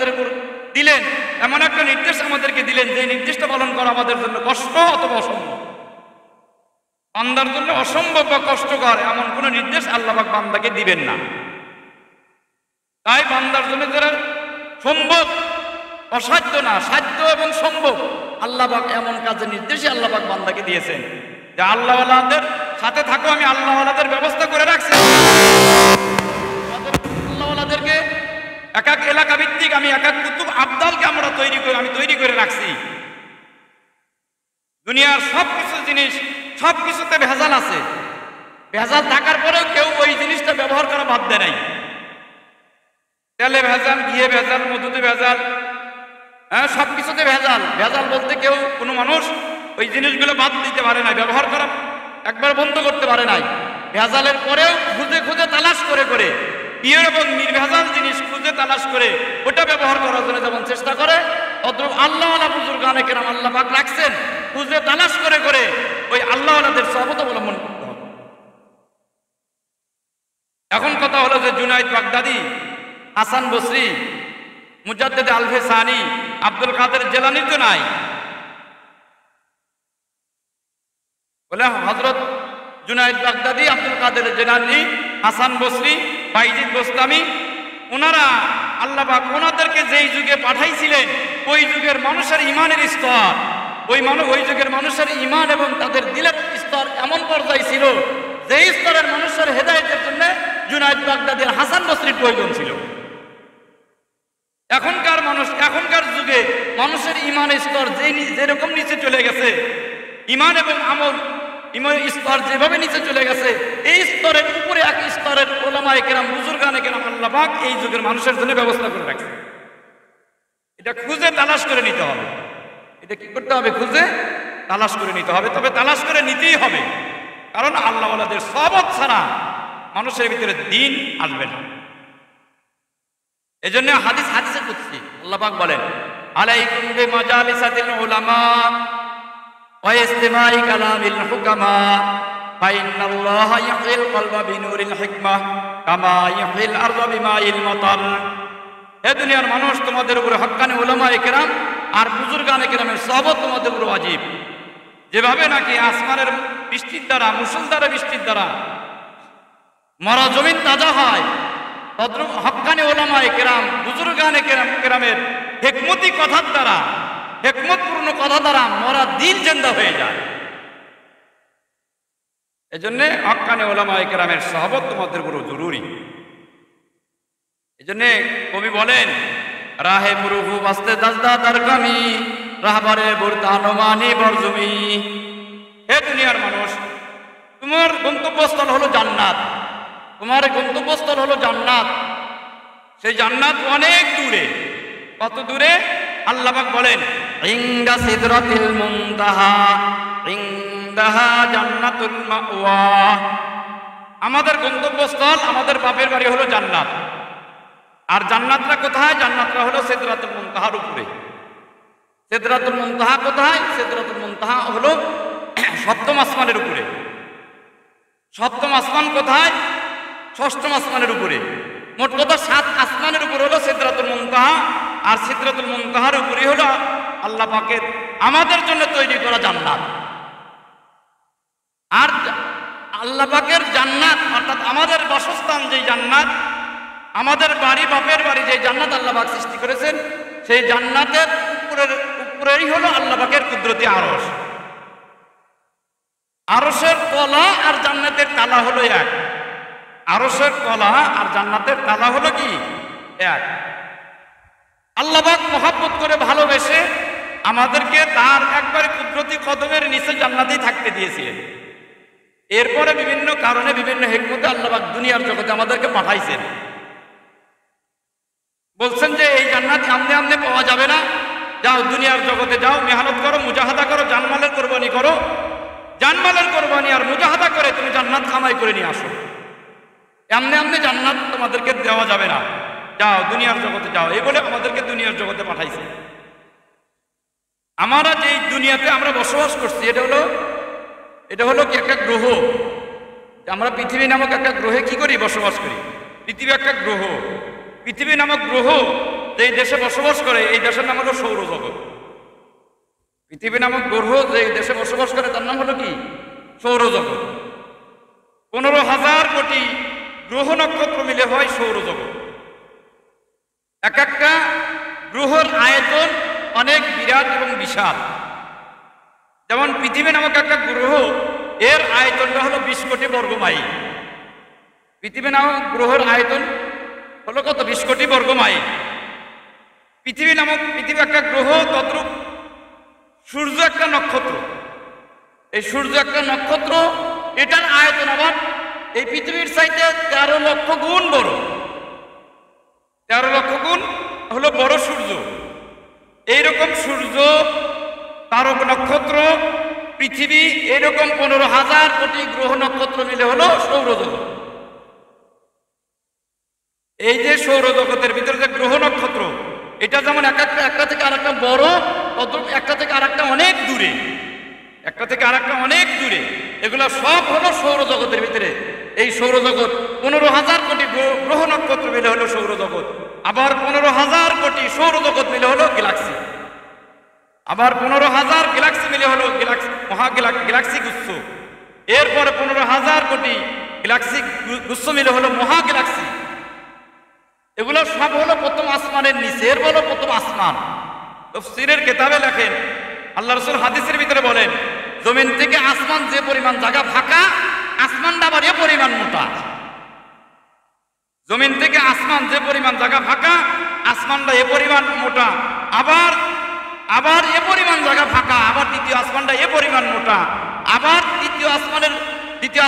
আমাদের উপর দিলেন, এমন একটা নির্দেশ আমাদেরকে দিলেন যে নির্দেশটা পালন করা আমাদের জন্য কষ্ট অথবা অসম্ভব। বান্দার জন্য অসম্ভব বা কষ্টকর এমন কোন নির্দেশ আল্লাহ পাক বান্দাকে দিবেন না। তাই বান্দার জন্য যারা সম্ভব, অসাধ্য না, সাধ্য এবং সম্ভব, আল্লাহ পাক এমন কাজের নির্দেশই আল্লাহ পাক বান্দাকে দিয়েছেন যে আল্লাহওয়ালাদের সাথে থাকো, আমি আল্লাহওয়ালাদের ব্যবস্থা করে রাখছি। আল্লাহওয়ালাদেরকে এক এক এলাকা ভিত্তিক আমি এক এক কুতুব আবদালকে আমি তৈরি করে রাখছি। দুনিয়ার সবকিছু জিনিস সবকিছুতে ভেজাল আছে, ভেজাল থাকার পরেও কেউ ওই জিনিসটা ব্যবহার করা বাদ দেয় নাই। তেলে ভেজাল, ঘিয়ে ভেজাল, মধুতে ভেজাল, হ্যাঁ সবকিছুতে ভেজাল। ভেজাল বলতে কেউ কোনো মানুষ ওই জিনিসগুলো বাদ দিতে পারে নাই, ব্যবহার করা একবার বন্ধ করতে পারে নাই। ভেজালের পরেও খুঁজে খুঁজে তালাশ করে করে পিওর এবং নির্ভেজাল জিনিস খুঁজে তালাশ করে ওটা ব্যবহার করার জন্য যেমন চেষ্টা করে, অতএব আল্লাহওয়ালা বুজুর্গানে কেরাম আল্লাহ পাক রাখছেন খুঁজে তালাশ করে করে ওই আল্লাহওয়ালাদের সহবত অবলম্বন করতে হবে। এখন কথা হলো যে জুনাইদ বাগদাদি, হাসান বসরি, মুজাদ্দেদ আলফে সানি, আব্দুল কাদের জেলানি তো নাই, বলে হযরত জুনাইদ বাগদাদি, আব্দুল কাদের জেলানি, হাসান বসরি, বাইজিদ বোস্তামি, ওনারা আল্লাহ পাক ওনাদেরকে যেই যুগে পাঠাইছিলেন ওই যুগের মানুষের ইমানের স্তর, ওই যুগের মানুষের ইমান এবং তাদের দিলের স্তর এমন পর্যায়ে ছিল যে স্তরের মানুষের হেদায়েতের জন্য জুনাইদ বাগদাদির, হাসান বসরির প্রয়োজন ছিল। এখনকার যুগে মানুষের ইমানের স্তর যেরকম নিচে চলে গেছে, ইমান এবং আমল স্তর যেভাবে নিচে চলে গেছে, এই স্তরের উপরে এক স্তরের ওলামায়ে কেরাম, বুজুর্গানে কেরাম আল্লাহ পাক এই যুগের মানুষের জন্য ব্যবস্থা করে রাখছে। এটা খুঁজে তালাশ করে নিতে হবে। এটা কি করতে হবে? খুঁজে তালাশ করে নিতে হবে। তবে তালাশ করে নিতেই হবে, কারণ আল্লাহওয়ালাদের সহবত ছাড়া মানুষের ভিতরে দিন আসবে না। এজন্য হাদিসে কুদসি আল্লাহ পাক বলেন, আলাইকুম বিমাজালিসাতিল উলামা ওয়া ইস্তিমাই কালামিল হুকামা ফাইন্নাল্লাহা ইয়াহইল কলবা বিনুরিল হিকমাহ কামা ইয়াহইল আরযা বিমাইল মাতার। হে দুনিয়ার মানুষ, তোমাদের উপরে হক্কানি উলামায়ে কেরাম আর বুজুর্গানে কেরামের সহবত তোমাদের উপর ওয়াজিব। যেভাবে নাকি আসমানের বৃষ্টির দ্বারা, মুষলধারে বৃষ্টির দ্বারা মরা জমিন তাজা হয়, তদ্রুপ হক্কানি উলামায়ে কেরাম, বুজুর্গানে কেরামের হিকমতি কথার দ্বারা, হিকমতপূর্ণ কথা দ্বারা মরা দিল জিন্দা হয়ে যায়। এজন্য হক্কানি উলামায়ে কেরামের সহবত তোমাদের উপর জরুরি। এজন্য কবি বলেন, রাহে মুরুফু বাস্তে দাজদা তারকামি রাহবারে বুরতানমানি বরজুমি। হে দুনিয়ার মানুষ, তোমার গন্তব্যস্থল হলো জান্নাত, তোমার গন্তব্যস্থল হলো জান্নাত। সেই জান্নাত অনেক দূরে। কত দূরে? আল্লাহ পাক বলেন, ইনদা সিদরাতিল মুনতাহা ইনদাহা জান্নাতুল মাওয়া। আমাদের গন্তব্যস্থল, আমাদের বাপের বাড়ি হলো জান্নাত। আর জান্নাতরা কোথায়? জান্নাতরা হলো সিদরাতুল মুনতাহার উপরে। সিদরাতুল মুনতাহা কোথায়? সিদরাতুল মুনতাহা হলো সপ্তম আসমানের উপরে। সপ্তম আসমান কোথায়? ষষ্ঠম আসমানের উপরে। মোট কথা 7 আসমানের উপর হলো সিদরাতুল মুনতাহা। আর সিদরাতুল মুনতাহার উপরে হলো আল্লাহ পাকের আমাদের জন্য তৈরি করা জান্নাত। আর আল্লাহ পাকের জান্নাত অর্থাৎ আমাদের বাসস্থান যেই জান্নাত, আমাদের বাড়ি, বাপের বাড়ি যে জান্নাত আল্লাহ পাক সৃষ্টি করেছেন, সেই জান্নাতের উপরেই হলো আল্লাহ পাকের কুদরতি আরশ। আরশের তলা আর জান্নাতের তালা হলো এক। আরশের তলা আর জান্নাতের তালা হলো কি? এক। আল্লাহ পাক মহব্বত করে ভালোবেসে আমাদেরকে তার একবারে কুদরতি কদমের নিচে জান্নাতেই থাকতে দিয়েছিলেন। এরপরে বিভিন্ন কারণে, বিভিন্ন হিকমতে আল্লাহ পাক দুনিয়ার জগতে আমাদেরকে পাঠাইছেন। বলছেন যে এই জান্নাত আমনে আমনে পাওয়া যাবে না, যাও দুনিয়ার জগতে যাও, মেহনত করো, মুজাহাদা করো, জানমালের কোরবানি করো, জানমালের কোরবানি আর মুজাহাদা করে তুমি জান্নাত কামাই করে নিয়ে আসো। এমনি এমনি জান্নাত তোমাদেরকে দেওয়া যাবে না, যাও দুনিয়ার জগতে যাও, এই বলে আমাদেরকে দুনিয়ার জগতে পাঠাইছে। আমরা যেই দুনিয়াতে আমরা বসবাস করছি, এটা হলো কি একটা গ্রহ। আমরা পৃথিবী নামক একটা গ্রহে কি করি? বসবাস করি। পৃথিবী একটা গ্রহ। পৃথিবী নামক গ্রহ যে দেশে বসবাস করে এই দেশের নাম হলো সৌরজগৎ। পৃথিবী নামক গ্রহ যে দেশে বসবাস করে তার নাম হলো কি? সৌরজগৎ। 15,000 কোটি গ্রহ নক্ষত্র মিলে হয় সৌরজগৎ। এক একটা গ্রহের আয়তন অনেক বিরাট এবং বিশাল। যেমন পৃথিবী নামক একটা গ্রহ, এর আয়তনটা হলো 20 কোটি বর্গমাইল। পৃথিবী নামক গ্রহের আয়তন হলো কত? 20 কোটি বর্গমাইল। পৃথিবী একটা গ্রহ, তদ্রূপ সূর্য একটা নক্ষত্র। এই সূর্য একটা নক্ষত্র, এটার আয়তন আবার এই পৃথিবীর চাইতে 13 লক্ষ গুণ বড়। 13 লক্ষ গুণ হলো বড় সূর্য। এইরকম সূর্য, তারক নক্ষত্র, পৃথিবী, এরকম 15,000 কোটি গ্রহ নক্ষত্র মিলে হলো সৌরজগৎ। এই যে সৌরজগতের ভিতরে যে গ্রহ নক্ষত্র, এটা যেমন একটা থেকে আরেকটা বড়, তদ্রূপ একটা থেকে আরেকটা অনেক দূরে, একটা থেকে আরেকটা অনেক দূরে। এগুলো সব হলো সৌরজগতের ভিতরে। এই সৌরজগৎ 15,000 কোটি গ্রহ নক্ষত্র মিলে হলো সৌরজগৎ। আবার 15,000 কোটি সৌরজগৎ মিলে হলো গ্যালাক্সি। আবার 15,000 গ্যালাক্সি মিলে হলো গ্যালাক্সি গুচ্ছ। এরপরে 15,000 কোটি গ্যালাক্সি গুচ্ছ মিলে হলো মহা গ্যালাক্সি। এগুলো সব হলো প্রথম আসমানের নিচে, এর বলো প্রথম আসমান। তাফসীরের কিতাবে লেখেন, আল্লাহ রাসূল হাদিসের ভিতরে বলেন, জমিন থেকে আসমান যে পরিমাণ জায়গা ফাঁকা, আসমানটা আবার এ পরিমাণ মোটা। জমিন থেকে আসমান যে পরিমাণ জায়গা ফাঁকা, আসমানটা এ পরিমাণ মোটা। আবার এ পরিমাণ জায়গা ফাঁকা, আবার দ্বিতীয় আসমানটা এ পরিমাণ মোটা। আবার দ্বিতীয়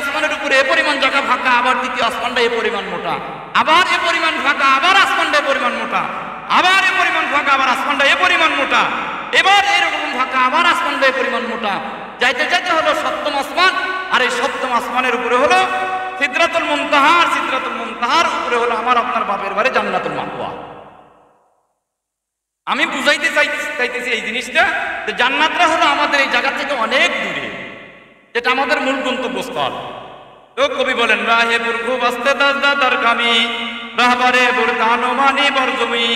আসমানের উপরে এ পরিমাণ জায়গা ফাঁকা, আবার দ্বিতীয় আসমানটা এ পরিমাণ মোটা। আবার এ পরিমাণ ফাঁকা, আবার আসমানটা এ পরিমাণ মোটা। আবার এ পরিমাণ ফাঁকা, আবার আসমানটা এ পরিমাণ মোটা। এবার এরকম ফাঁকা, আবার আসমানটা এ পরিমাণ মোটা। যাইতে যাইতে হলো সপ্তম আসমান। আর এই সপ্তম আসমানের উপরে হলো সিদরাতুল মুনতাহা। সিদরাতুল মুনতাহার উপরে হলো আমার আপনার বাপের বাড়ি জান্নাতুল মাওয়া। আমি বুঝাইতে চাইতেছি এই জিনিসটা, যে জান্নাতটা হলো আমাদের এই জায়গা থেকে অনেক দূরে, যেটা আমাদের মূল গন্তব্যস্থল। তো কবি বলেন, রাহে বুরগু বাস্তে দাদার কামি, রাহবারে বুরদানো মানি বরজমি।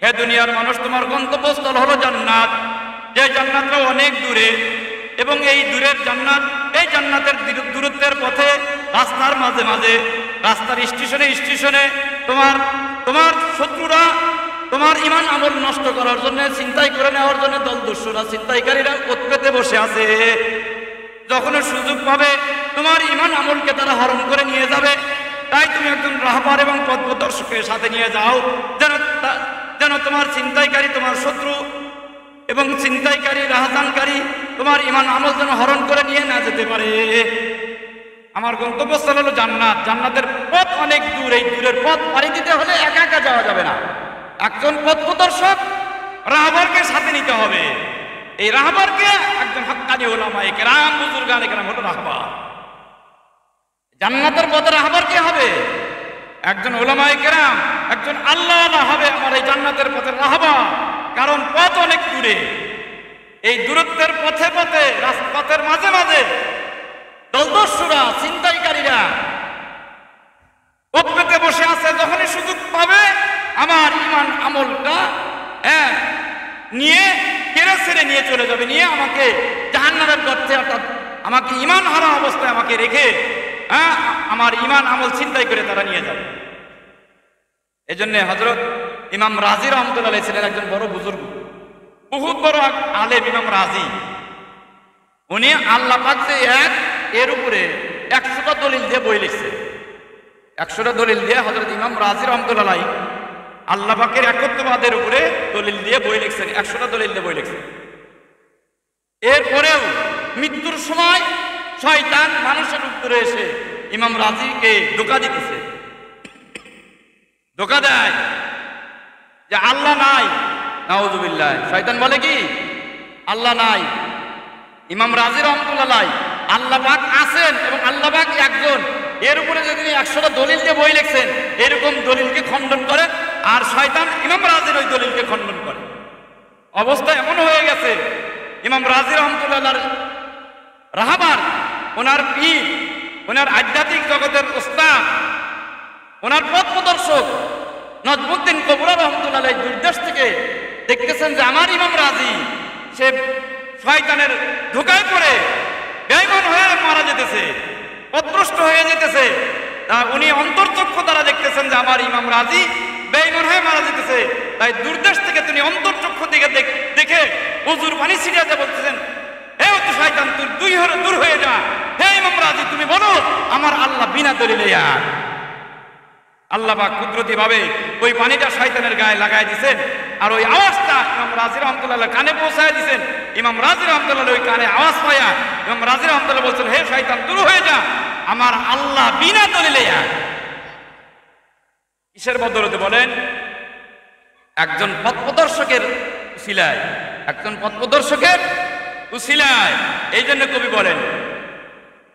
হে দুনিয়ার মানুষ, তোমার গন্তব্যস্থল হলো জান্নাত। যে জান্নাতটা অনেক দূরে, এবং এই দূরের জান্নাত, এই জান্নাতের দূরত্বের পথে রাস্তার মাঝে মাঝে, রাস্তার স্টেশনে তোমার শত্রুরা তোমার ইমান আমল নষ্ট করার জন্য, চিন্তাই করে নেওয়ার জন্য দলদস্যুরা, চিন্তাইকারীরা পেতে বসে আছে। যখন সুযোগ পাবে তোমার ইমান আমলকে তারা হরণ করে নিয়ে যাবে। তাই তুমি একজন রাহবার এবং পথ প্রদর্শকের সাথে নিয়ে যাও, যেন তোমার চিন্তাইকারী, তোমার শত্রু এবং চিন্তাইকারী, রাহজানকারী তোমার ইমান আমল যেন হরণ করে নিয়ে না যেতে পারে। আমার গন্তব্যস্থল হলো জান্নাত। জান্নাতের পথ অনেক দূর। এই দূরের পথ পাড়ি দিতে হলে একা একা যাওয়া যাবে না, একজন পথ প্রদর্শক রাহবারকে সাথে নিতে হবে। এই রাহবারকে একজন হাক্কানি উলামায়ে কেরাম, বুজুর্গানে কেরাম হলো রাহবার। জান্নাতের পথে রাহবার কে হবে? একজন উলামায়ে কেরাম, একজন আল্লাহওয়ালা হবে আমার এই জান্নাতের পথের রাহবার। কারণ পথ অনেক দূরে। এই দূরত্বের পথে পথে, রাজপথের মাঝে মাঝে দলদস্যুরা, চিন্তাইকারীরা পথ পেতে বসে আছে। যখনই সুযোগ পাবে আমার ইমান আমলটা নিয়ে কেড়ে ছেড়ে নিয়ে চলে যাবে, নিয়ে আমাকে জাহান্নামের গর্তে, অর্থাৎ আমাকে ইমান হারা অবস্থায় আমাকে রেখে আমার ইমান আমল চিন্তাই করে তারা নিয়ে যাবে। এজন্য হযরত ইমাম রাজি রাহমাতুল্লাহ আলাইহি ছিলেন একজন বড় বুজুর্গ, বহুত বড় আলেম ইমাম রাজি। উনি আল্লাহ পাক যে এক, এর উপরে 100টা দলিল দিয়ে বই লিখছে। 100টা দলিল দিয়ে হযরত ইমাম রাজি রাহমাতুল্লাহ আলাইহি আল্লাহ পাকের একত্ববাদের উপরে দলিল দিয়ে বই লিখছেন। 100টা দলিল দিয়ে বই লিখছেন। এরপরেও মৃত্যুর সময় শয়তান মানুষের উপরে এসে ইমাম রাজিকে ধোঁকা দিতেছে, ধোঁকা দেয় যে আল্লাহ নাই। নাউযুবিল্লাহ। শয়তান বলে কি আল্লাহ নাই। ইমাম রাজি রাহমাতুল্লাহ আল্লাহ পাক আছেন এবং আল্লাহ পাক একজন। এর উপরে যদি 100টা দলিল দিয়ে বই লিখছেন, এরকম দলিলকে খণ্ডন করে, আর শয়তান ইমাম রাজির ওই দলিলকে খণ্ডন করে। অবস্থা এমন হয়ে গেছে, ইমাম রাজি রাহমাতুল্লাহ রাহবার, ওনার পীর, ওনার আধ্যাত্মিক জগতের ওস্তাদ, ওনার পথ প্রদর্শক, নজমুদ্দিন কবুরা রহমতুল্লাহ আলাইহি দূরদেশ থেকে দেখতেছেন যে আমার ইমাম রাজি সে শয়তানের ধোঁকায় পড়ে বেঈমান হয়ে মারা যেতেছে, পথভ্রষ্ট হয়ে যেতেছে। উনি অন্তর্চক্ষু দ্বারা দেখতেছেন যে আমার ইমাম রাজি বেঈমান হয়ে মারা যেতেছে, তাই দূরদেশ থেকে তিনি অন্তর্চক্ষু দিকে দেখে হুজুর পানি ছিটিয়ে বলতেছেন, হে অতি শয়তান তুই দূর হয়ে যা, হে ইমাম রাজি তুমি বলো আমার আল্লাহ বিনা দলিলে আর। আল্লাহ পাক কুদরতি ভাবে ওই পানিটা শয়তানের গায়ে লাগাই দিয়েছেন, আর ওই আওয়াজটা ইমাম রাজি রহমতুল্লাহ কানে পৌঁছায় দিয়েছেন। ইমাম রাজি রহমতুল্লাহ ওই কানে আওয়াজ পাইয়া ইমাম রাজি রহমতুল্লাহ বলছেন, হে শয়তান দূর হয়ে যা, আমার আল্লাহ বিনা দলিলে আর। কিসের বদৌলতে বলেন? একজন পথপ্রদর্শকের উসিলায়, একজন পথপ্রদর্শকের উসিলায়। এই জন্য কবি বলেন,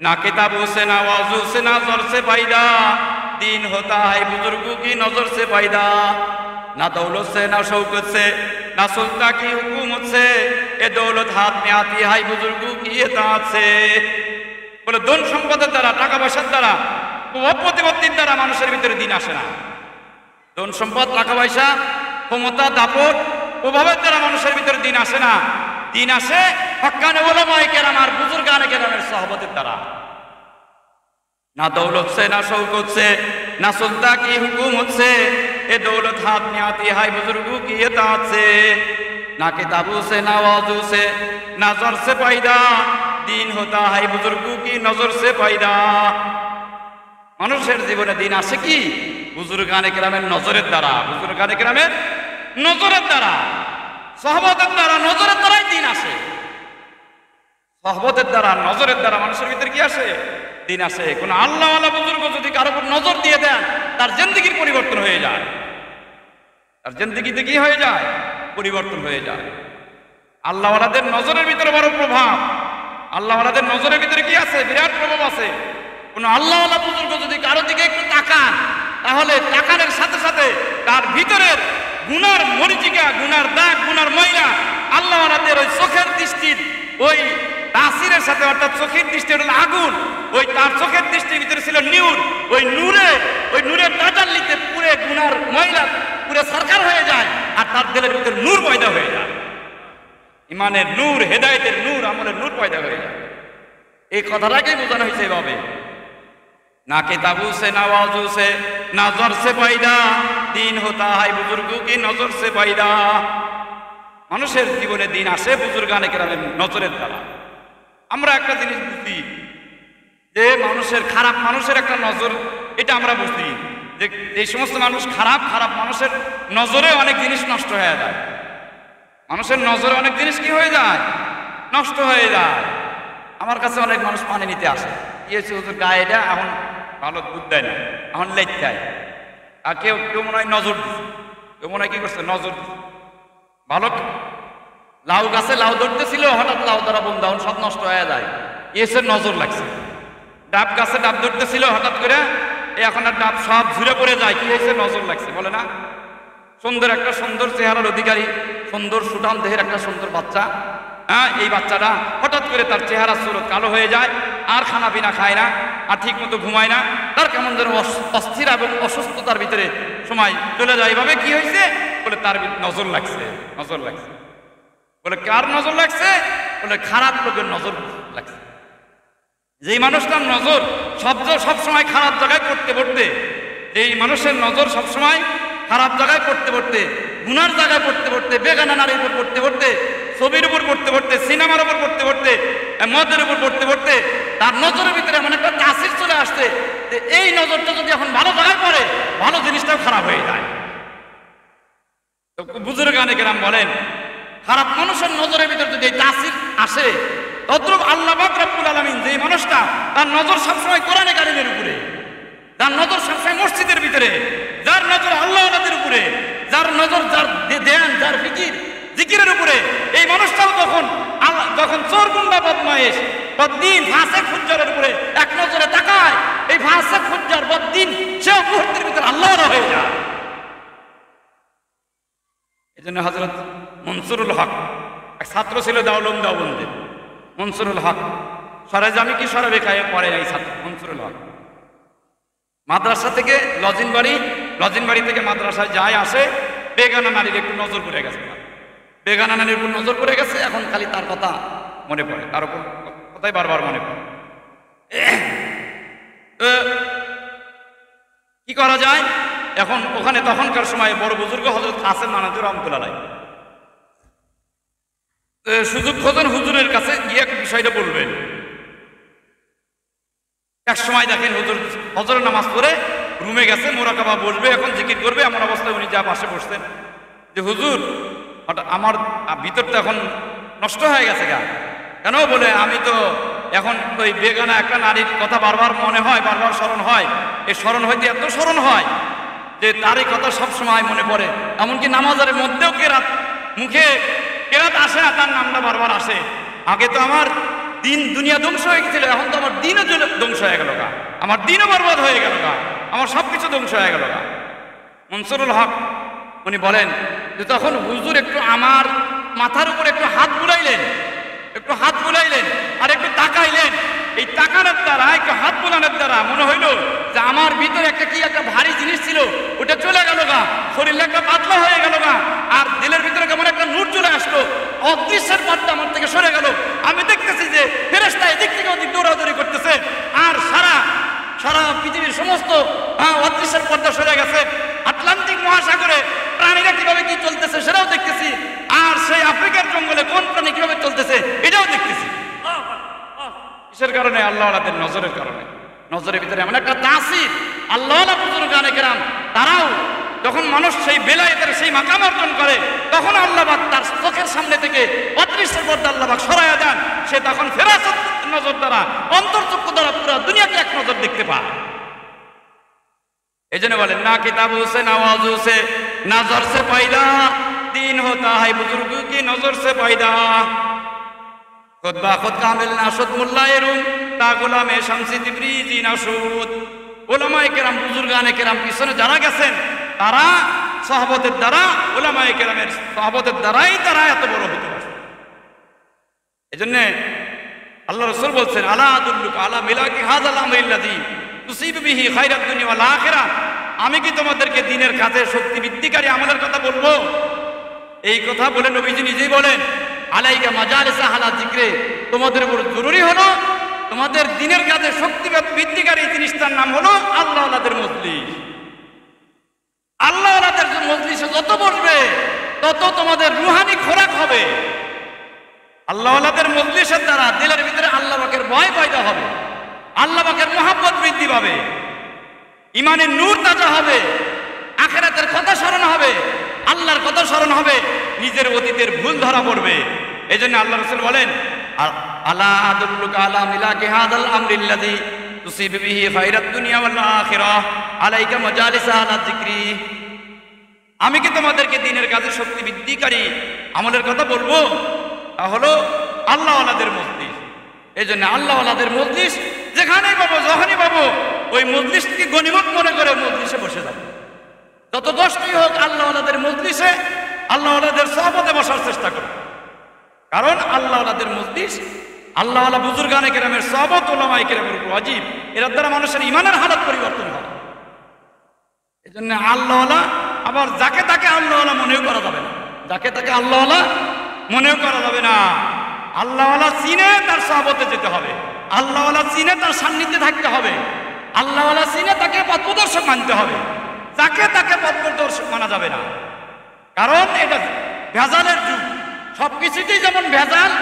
না কিতাব সে না ওয়াজু সে না জর সে পাইদা, दिन होता है बुजुर्गों की नजर से पैदा, ना दौलत से ना शौकत से ना सुल्तान की हुकूमत से, ये दौलत हाथ में आती है बुजुर्गों की इताअत से। বলে ধন সম্পদের দ্বারা, টাকা পয়সার দ্বারা, প্রতিপত্তির দ্বারা মানুষের ভিতরে দিন আসে না। ধন সম্পদ, টাকা পয়সা, ক্ষমতা, দাপট, প্রভাবের দ্বারা মানুষের ভিতরে দিন আসে না। দিন আসে হক্কানে উলামায়ে কেরাম আর বুজুর্গানে কেরামের সহবতের দ্বারা। ना दौलत से ना शौकत से ना सुल्तान की हुकूमत से, ये दौलत हाथ में आती है बुजुर्गों की इताअत से। ना किताबों से ना वाजू से ना जर से पैदा, दिन होता है बुजुर्गों की नजर से पैदा। মানুষের জীবনে দিন আসে কি? বুজুর্গানে কেরামের নজরের দ্বারা, বুজুর্গানে কেরামের নজরের দ্বারা, সহবতের দ্বারা, নজরের দ্বারাই দিন আসে। সহবতের দ্বারা, নজরের দ্বারা মানুষের ভিতরে কি আসে? দিন আসে। কোন আল্লাহওয়ালা বুজুর্গ যদি কারো উপর নজর দিয়ে দেন, তার জিন্দেগির পরিবর্তন হয়ে যায়, তার জিন্দেগিতে কি হয়ে যায়? পরিবর্তন হয়ে যায়। আল্লাহওয়ালাদের নজরের ভিতরে বড় প্রভাব, আল্লাহওয়ালাদের নজরের ভিতরে কি আছে? বিরাট প্রভাব আছে। কোন আল্লাহওয়ালা বুজুর্গ যদি কারো দিকে একটু তাকান, তাহলে তাকানের সাথে সাথে তার ভিতরের গুনার মরিচিকা, গুনার দাগ, গুনার ময়লা আল্লাহওয়ালাদের ওই চোখের দৃষ্টির ওই তাসিরের সাথে, অর্থাৎ চোখের দৃষ্টি হল আগুন, ওই তার চোখের দৃষ্টির ভিতরে ছিল নূর, ওই নূরের তাজাল্লিতে পুরে গুনার ময়লা পুরে সরকার হয়ে যায়, আর তার দিলের ভিতরে নূর পয়দা হয়ে যায়। ইমানের নূর, হেদায়েতের নূর, আমলের নূর পয়দা হয়ে যায়। এই কথাটাকেই বোঝানো হয়েছে এভাবে, না কিতাবু সে না ওয়াজু সে না জর সে পয়দা, দিন হতা হয় বুজুর্গোं की নজর সে পয়দা। মানুষের জীবনে দিন আসে বুজুর্গানে কেরামের নজরের দ্বারা। আমরা একটা জিনিস বুঝি যে মানুষের খারাপ মানুষের একটা নজর, এটা আমরা বুঝি যে এই সমস্ত মানুষ খারাপ, খারাপ মানুষের নজরে অনেক জিনিস নষ্ট হয়ে যায়। মানুষের নজরে অনেক জিনিস কি হয়ে যায়? নষ্ট হয়ে যায়। আমার কাছে অনেক মানুষ পানি নিতে আসে, ইয়েছে হুজুর গায়ে এটা এখন ভালো দুধ দেয় না, এখন লেট দেয়। আর কেউ কেউ মনে হয় নজর দিচ্ছে, কেউ মনে হয় কি করছে? নজর দিচ্ছে। ভালো লাউ গাছে লাউ ধরতেছিল, হঠাৎ লাউ ধরা বন্ধ, এখন সব নষ্ট হয়ে যায়, এসে নজর লাগছে। ডাব গাছে ডাব ধরতেছিল, হঠাৎ করে এখন আর ডাব সব ঝুরে পড়ে যায়, কি হয়েছে? নজর লাগছে। বলে না, সুন্দর একটা সুন্দর চেহারার অধিকারী, সুন্দর সুঠাম দেহের একটা সুন্দর বাচ্চা, হ্যাঁ, এই বাচ্চাটা হঠাৎ করে তার চেহারা সুরত কালো হয়ে যায়, আর খানা পিনা খায় না, আর ঠিক মতো ঘুমায় না, তার কেমন যেন অস্থির এবং অসুস্থতার ভিতরে সময় চলে যায়। এভাবে কি হয়েছে? বলে তার নজর লাগছে, নজর লাগছে। বলে কার নজর লাগছে? বলে খারাপ লোকের নজর লাগছে। যেই মানুষটার নজর সবসময় খারাপ জায়গায় পড়তে পড়তে, যেই মানুষের নজর সবসময় খারাপ জায়গায় পড়তে পড়তে, গুনার জায়গায় পড়তে পড়তে, বেগানা নারীর উপর পড়তে পড়তে, ছবির উপর পড়তে পড়তে, সিনেমার উপর পড়তে পড়তে, মদের উপর পড়তে পড়তে, তার নজরের ভিতরে এমন একটা তাসির চলে আসছে যে এই নজরটা যদি এখন ভালো জায়গায় পড়ে, ভালো জিনিসটাও খারাপ হয়ে যায়। তো বুজুর্গানে কেরাম বলেন, খারাপ মানুষের নজরের ভিতরে যদি এই তাসির আসে, তদ্রুপ আল্লাহ পাক রব্বুল আলামিন, যে মানুষটা তার নজর সবসময় কোরআনে কারিমের উপরে, যার নজর সবসময় মসজিদের ভিতরে, যার নজর আল্লাহওয়ালাদের উপরে, যার নজর যার ধ্যান, যার জিকিরের উপরে, এই মানুষটাও যখন চোর গুন্ডা বদমাইশ বদ্দিন ফাসেক ফুজ্জারের উপরে এক নজরে তাকায়, এই ফাসেক ফুজ্জার বদ্দিন সেও মুহূর্তের ভিতরে আল্লাহওয়ালা হয়ে যায়। এই জন্য হযরত মনসুরুল হক, এক ছাত্র ছিল দাউলম দেওবন্দের, মনসুরুল হক, সরেজামি কি সরে বেখায় পড়ে এই ছাত্র মনসুরুল হক, মাদ্রাসা থেকে লজিন বাড়ি লজিন বাড়ি থেকে মাদ্রাসায় যায় আসে, বেগানা নারীর একটু নজর পড়ে গেছে, বেগানা নারীর উপর নজর পড়ে গেছে। এখন খালি তার কথা মনে পড়ে, তার উপর কথাই বারবার মনে পড়ে। কি করা যায় এখন? ওখানে তখনকার সময় বড় বুজুর্গ হযরত কাসেম নানাতুর রহমতুল্লাহ সুযোগ খোঁজেন হুজুরের কাছে গিয়ে বিষয়টা বলবেন। এক সময় দেখেন হুজুর ফজরের নামাজ পড়ে রুমে গেছে, মোরাকাবা বসবে, এখন জিকির করবে, এমন অবস্থায় উনি যা পাশে বসতেন যে হুজুর হঠাৎ আমার ভিতরটা এখন নষ্ট হয়ে গেছে গা। কেন? বলে আমি তো এখন ওই বেগানা একটা নারীর কথা বারবার মনে হয়, বারবার স্মরণ হয়। এই স্মরণ হইতে এত স্মরণ হয় যে তারই কথা সব সময় মনে পড়ে। এমনকি নামাজের মধ্যেও কেরাত, মুখে কেরাত আসে না, তার নামটা বারবার আসে। আগে তো আমার দিন দুনিয়া ধ্বংস হয়ে গেছিল, এখন তো আমার দিনও ধ্বংস হয়ে গেল গা, আমার দিনও বরবাদ হয়ে গেল গা, আমার সবকিছু ধ্বংস হয়ে গেল গা। মনসুরুল হক উনি বলেন যে তখন হুজুর একটু আমার মাথার উপর একটু হাত বুলাইলেন, একটু হাত বুলাইলেন আর একটু তাকাইলেন। এই তাকানোর দ্বারা, একটু হাত বুলানোর দ্বারা মনে হইল যে আমার ভিতরে একটা কি একটা ভারী জিনিস ছিল, ওটা চলে গেল গা, শরীরটা একটা পাতলা হয়ে গেল গা, আর দিলের ভিতরে কেমন একটা নূর চলে আসলো, অদৃশ্যের পথটা আমার থেকে সরে গেল। আমি দেখতেছি যে ফেরেশতা এদিক থেকে ওদিক দৌড়াদৌড়ি করতেছে, আর সারা পৃথিবীর সমস্ত অদৃশ্যের পথটা সরে গেছে। আটলান্টিক মহাসাগরে প্রাণীরা কিভাবে কি চলতেছে সেটাও দেখতেছি, আর সেই আফ্রিকার জঙ্গলে কোন প্রাণী কিভাবে চলতেছে এটাও দেখতেছি। কিসের কারণে? আল্লাহওয়ালাদের নজরের কারণে। নজরের ভিতরে এমন একটা তাসির, আল্লাহওয়ালা বুজুর্গানে কেরাম তারাও যখন মানুষ সেই বেলায়েতের সেই মাকাম অর্জন করে, তখন আল্লাহবাক তার চোখের সামনে থেকে অদৃশ্যের পর্দা আল্লাহবাক সরাইয়া দেন। সে তখন ফেরাসত নজর দ্বারা, অন্তর্চক্ষু দ্বারা পুরো দুনিয়াকে এক নজর দেখতে পায়। এই জন্য বলেন না কিতাবু সে নওয়াজু সে নজর সে পয়দা, দিন হোতা है बुजुर्ग की नजर से पैदा, खुद बा खुद कामिल नाशुद मुल्लाए रूम ता गुलामे शमसी तिब्रीजी नाशुद। উলামায়ে কেরাম, বুজুর্গানে কেরাম পিছনে যারা গেছেন তারা সাহাবাদের দ্বারা, উলামায়ে কেরামের সাহাবাদের দ্বারাই তারা এত বড় হতে পারে। এজন্য আল্লাহ রাসূল বলছেন আলা আদুল্লুকা আলা মিলাকি হাযাল আমরিল্লাযী তুসিবু বিহি খায়রাদ দুনিয়া ওয়াল আখিরাহ, আমি কি তোমাদেরকে দ্বীনের কাজে শক্তি বৃদ্ধিকারী আমলের কথা বলবো? এই কথা বলে নবীজি নিজেই বলেন আলাইকা মাজালিসা আলা যিকরে, তোমাদের উপর জরুরি হলো তোমাদের দ্বীনের কাজে শক্তি বৃদ্ধিকারী জিনিসটার নাম হলো আল্লাহওয়ালাদের মজলিস। আল্লাহওয়ালাদের মজলিসে যত বসবে তত তোমাদের রুহানি খোরাক হবে। আল্লাহওয়ালাদের মজলিসের দ্বারা দিলের ভিতরে আল্লাহ পাকের ভয় পয়দা হবে, আল্লাহ পাকের মহব্বত বৃদ্ধি পাবে, ইমানের নূর তাজা হবে, আখিরাতের কথা স্মরণ হবে, আল্লাহর কথা স্মরণ হবে, নিজের অতীতের ভুল ধরা পড়বে। এই জন্য আল্লাহ রাসূল বলেন আলা আদুল্লুকা আলা মিলাকি হাযাল আমরিল্লাযী তুসিবু বিহি খায়রাদ দুনিয়া ওয়াল আখিরাহ আলাইকা মাজালিসা আলা যিকরি, আমি কি তোমাদেরকে দ্বীনের কাজে শক্তি বৃদ্ধিকারী আমলের কথা বলবো? তা হলো আল্লাহওয়ালাদের মজলিস। এই জন্য আল্লাহওয়ালাদের মজলিস যেখানেই পাবো, যখনই পাবো, ওই মজলিসকে গনিমত মনে করে মজলিসে বসে যাবো। যত কষ্টই হোক আল্লাহওয়ালাদের মজলিসে, আল্লাহওয়ালাদের সহবতে বসার চেষ্টা করো। কারণ আল্লাহওয়ালাদের মজলিস, আল্লাহওয়ালা বুজুর্গানে কেরামের সহবত উলামায়ে কেরামের উপর ওয়াজিব। এর দ্বারা মানুষের ইমানের হালত পরিবর্তন হয়। এই জন্য আল্লাহওয়ালা, আবার যাকে তাকে আল্লাহওয়ালা মনেও করা যাবে না, যাকে তাকে আল্লাহওয়ালা মনেও করা যাবে না। আল্লাহওয়ালা চিনে তার সহবতে যেতে হবে, আল্লাহওয়ালা চিনে তার সান্নিধ্যে থাকতে হবে, আল্লাহওয়ালা চিনে তাকে পথপ্রদর্শক মানতে হবে। যাকে তাকে পথপ্রদর্শক মানা যাবে না, কারণ এটা ভেজালের যুগ। সবকিছুতেই যেমন ভেজাল,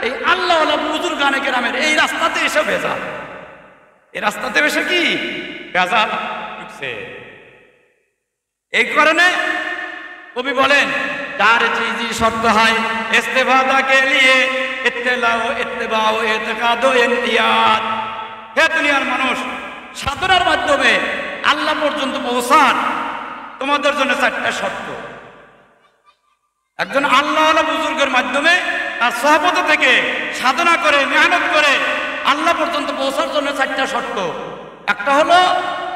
এই আল্লাহওয়ালা বুজুর্গানে কেরামের এই রাস্তাতে এসে ভেজাল, এই রাস্তাতে এসে কি ভেজাল ঢুকছে। এই কারণে কবি বলেন চার চিজি শর্ত হয় ইস্তেফাদা কে লিয়ে ইত্তেলাও ইত্তেবাও ইতিকাদ ও ইনকিয়াদ। হে দুনিয়ার মানুষ, সাধনার মাধ্যমে আল্লাহ পর্যন্ত পৌঁছান তোমাদের জন্য চারটা শর্ত। একজন আল্লাহওয়ালা বুজুর্গের মাধ্যমে তার সহবত থেকে সাধনা করে, মেহনত করে আল্লাহ পর্যন্ত পৌঁছার জন্য চারটা শর্ত। একটা হলো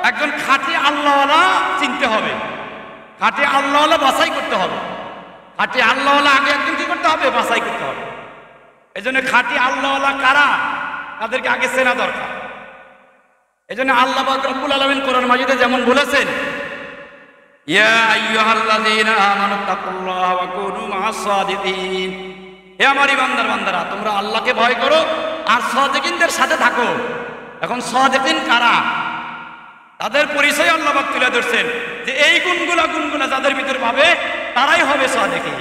একজন খাঁটি আল্লাহওয়ালা চিনতে হবে, খাঁটি আল্লাহওয়ালা বাছাই করতে হবে। খাঁটি আল্লাহওয়ালা আগে একজন কি করতে হবে? বাছাই করতে হবে। এই জন্য খাঁটি আল্লাহওয়ালা কারা, তাদেরকে আগে চেনা দরকার। এই জন্য আল্লাহ পাক রব্বুল আলামিন কোরআন মাজিদে যেমন বলেছেন ইয়া আইয়ুহাল্লাযীনা আমানু তাকুল্লাহা ওয়া কুনু মা'আস সাদিকিন। হে আমার ইমানদার বান্দারা, তোমরা আল্লাহকে ভয় করো আর সাদিকিনদের সাথে থাকো। এখন সাদিকিন কারা? তাদের পরিচয় আল্লাহ পাক তুলে ধরছেন যে এই গুণগুলা যাদের ভিতরে পাবে তারাই হবে সাদিকিন।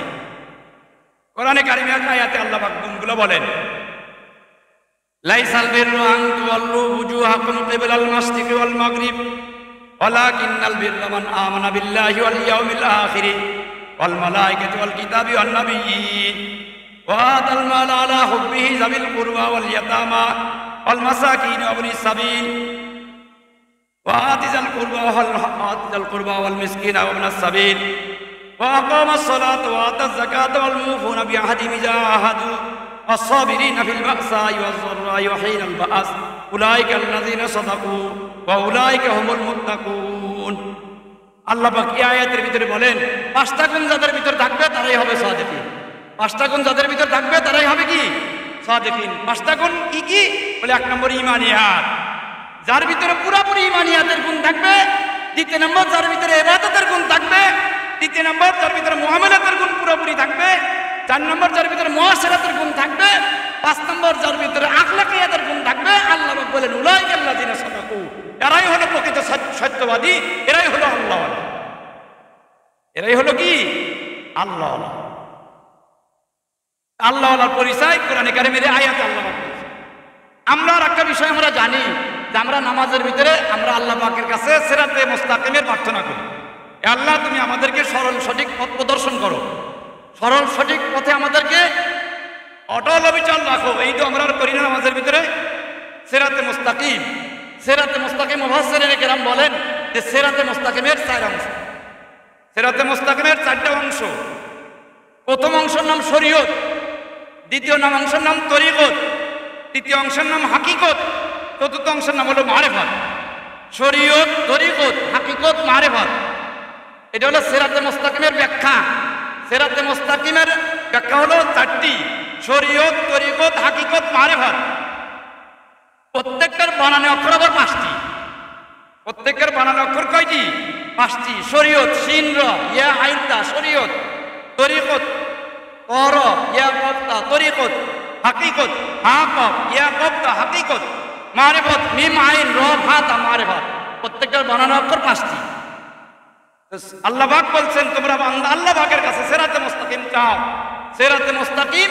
কোরআনে কারিমের আয়াতে আল্লাহ পাক গুণগুলো বলেন, লাইসাল বিররু আন তুওয়াল্লু ওয়ুজুহাকুম কিবলাল মাশরিকি ওয়াল মাগরিব ওয়ালাকিন্নাল বিররা মান আমানা বিল্লাহি ওয়াল ইয়াউমিল আখির ওয়াল মালাইকাতি ওয়াল কিতাবি ওয়ান নাবিয়্যিন ওয়া আতাল মালা আলা হুব্বিহি যাবিল কুরবা ওয়াল ইয়াতামা ওয়াল মাসাকিন ওয়া ইবনিস সাবিল ওয়া আতিজাল কুরবা ওয়াল মিসকিনা ওয়া ইবনাস সাবিল ওয়া আকামাস সালাতা ওয়া আতাজ যাকাতা ওয়াল মুফুনা বিআহদিহিম ইযা আহাদু والصابرين في البأساء والضراء وحين البأس أولئك الذين صدقوا وأولئك هم المتقون। আল্লাহ পাক এই আয়াতের ভিতরে বলেন পাঁচটা গুণ যাদের ভিতরে থাকবে তারাই হবে সাদিকিন। পাঁচটা গুণ যাদের ভিতরে থাকবে তারাই হবে কি? সাদিকিন। পাঁচটা গুণ কি কি? বলে এক নম্বর ঈমানিয়াত, যার ভিতরে পুরোপুরি ঈমানিয়াতের গুণ থাকবে। দ্বিতীয় নম্বর যার ভিতরে ইবাদতের গুণ থাকবে। তৃতীয় নম্বর যার ভিতরে মুআমালাতের গুণ পুরোপুরি থাকবে। চার নম্বর যার ভিতরে মুআশারাতের গুণ থাকবে। পাঁচ নম্বর যার ভিতরে আখলাকিয়াতের গুণ থাকবে। আল্লাহ পাক বলেন উলাইকা আল্লাযিনা সাদাকু, এরাই হলো প্রকৃত সত্যবাদী, এরাই হলো আল্লাহওয়ালা। এরাই হলো কি? আল্লাহওয়ালা। আল্লাহওয়ালার পরিচয় কোরআনে কারিমের আয়াতে আল্লাহ পাক বলেছেন। আমরা আর একটা বিষয় আমরা জানি যে আমরা নামাজের ভিতরে আমরা আল্লাহ পাকের কাছে সিরাতে মুস্তাকিমের প্রার্থনা করি, আল্লাহ তুমি আমাদেরকে সরল সঠিক পথ প্রদর্শন করো, সরল সঠিক পথে আমাদেরকে অটল অবিচল রাখো। এই তো আমরা করি না নামাজের ভিতরে সিরাতে মুস্তাকিম। সিরাতে মুস্তাকিম মুফাসসিরিনে কেরাম বলেন যে সিরাতে মুস্তাকিমের চার অংশ। সিরাতে মুস্তাকিমের চারটা অংশ। প্রথম অংশের নাম শরীয়ত, দ্বিতীয় অংশের নাম তরিকত, তৃতীয় অংশের নাম হাকিকত, চতুর্থ অংশের নাম হলো মারিফাত। শরীয়ত, তরিকত, হাকিকত, মারিফাত, এটা হলো সিরাতে মুস্তাকিমের ব্যাখ্যা। সিরাতে মুস্তাকিমের ব্যাখ্যা হলো চারটি: শরীয়ত, তরিকত, হাকিকত, মারিফাত। প্রত্যেকটার বানানে অক্ষর আবার পাঁচটি। প্রত্যেকের বানানে অক্ষর কয়টি? পাঁচটি। শরীয়ত শিন র ইয়া আইন তা শরীয়ত, তরিকত কর ইয়া কফতা তরিকত, হাকিকত হা কফ ইয়া কফতা হাকিকত, মারিফাত মিম আইন র ফা তা মারিফাত। প্রত্যেকটার বানানে অক্ষর পাঁচটি। আল্লাহ পাক বলছেন তোমরা বান্দা আল্লাহ পাকের কাছে সিরাতে মুস্তাকিম চাও। সিরাতে মুস্তাকিম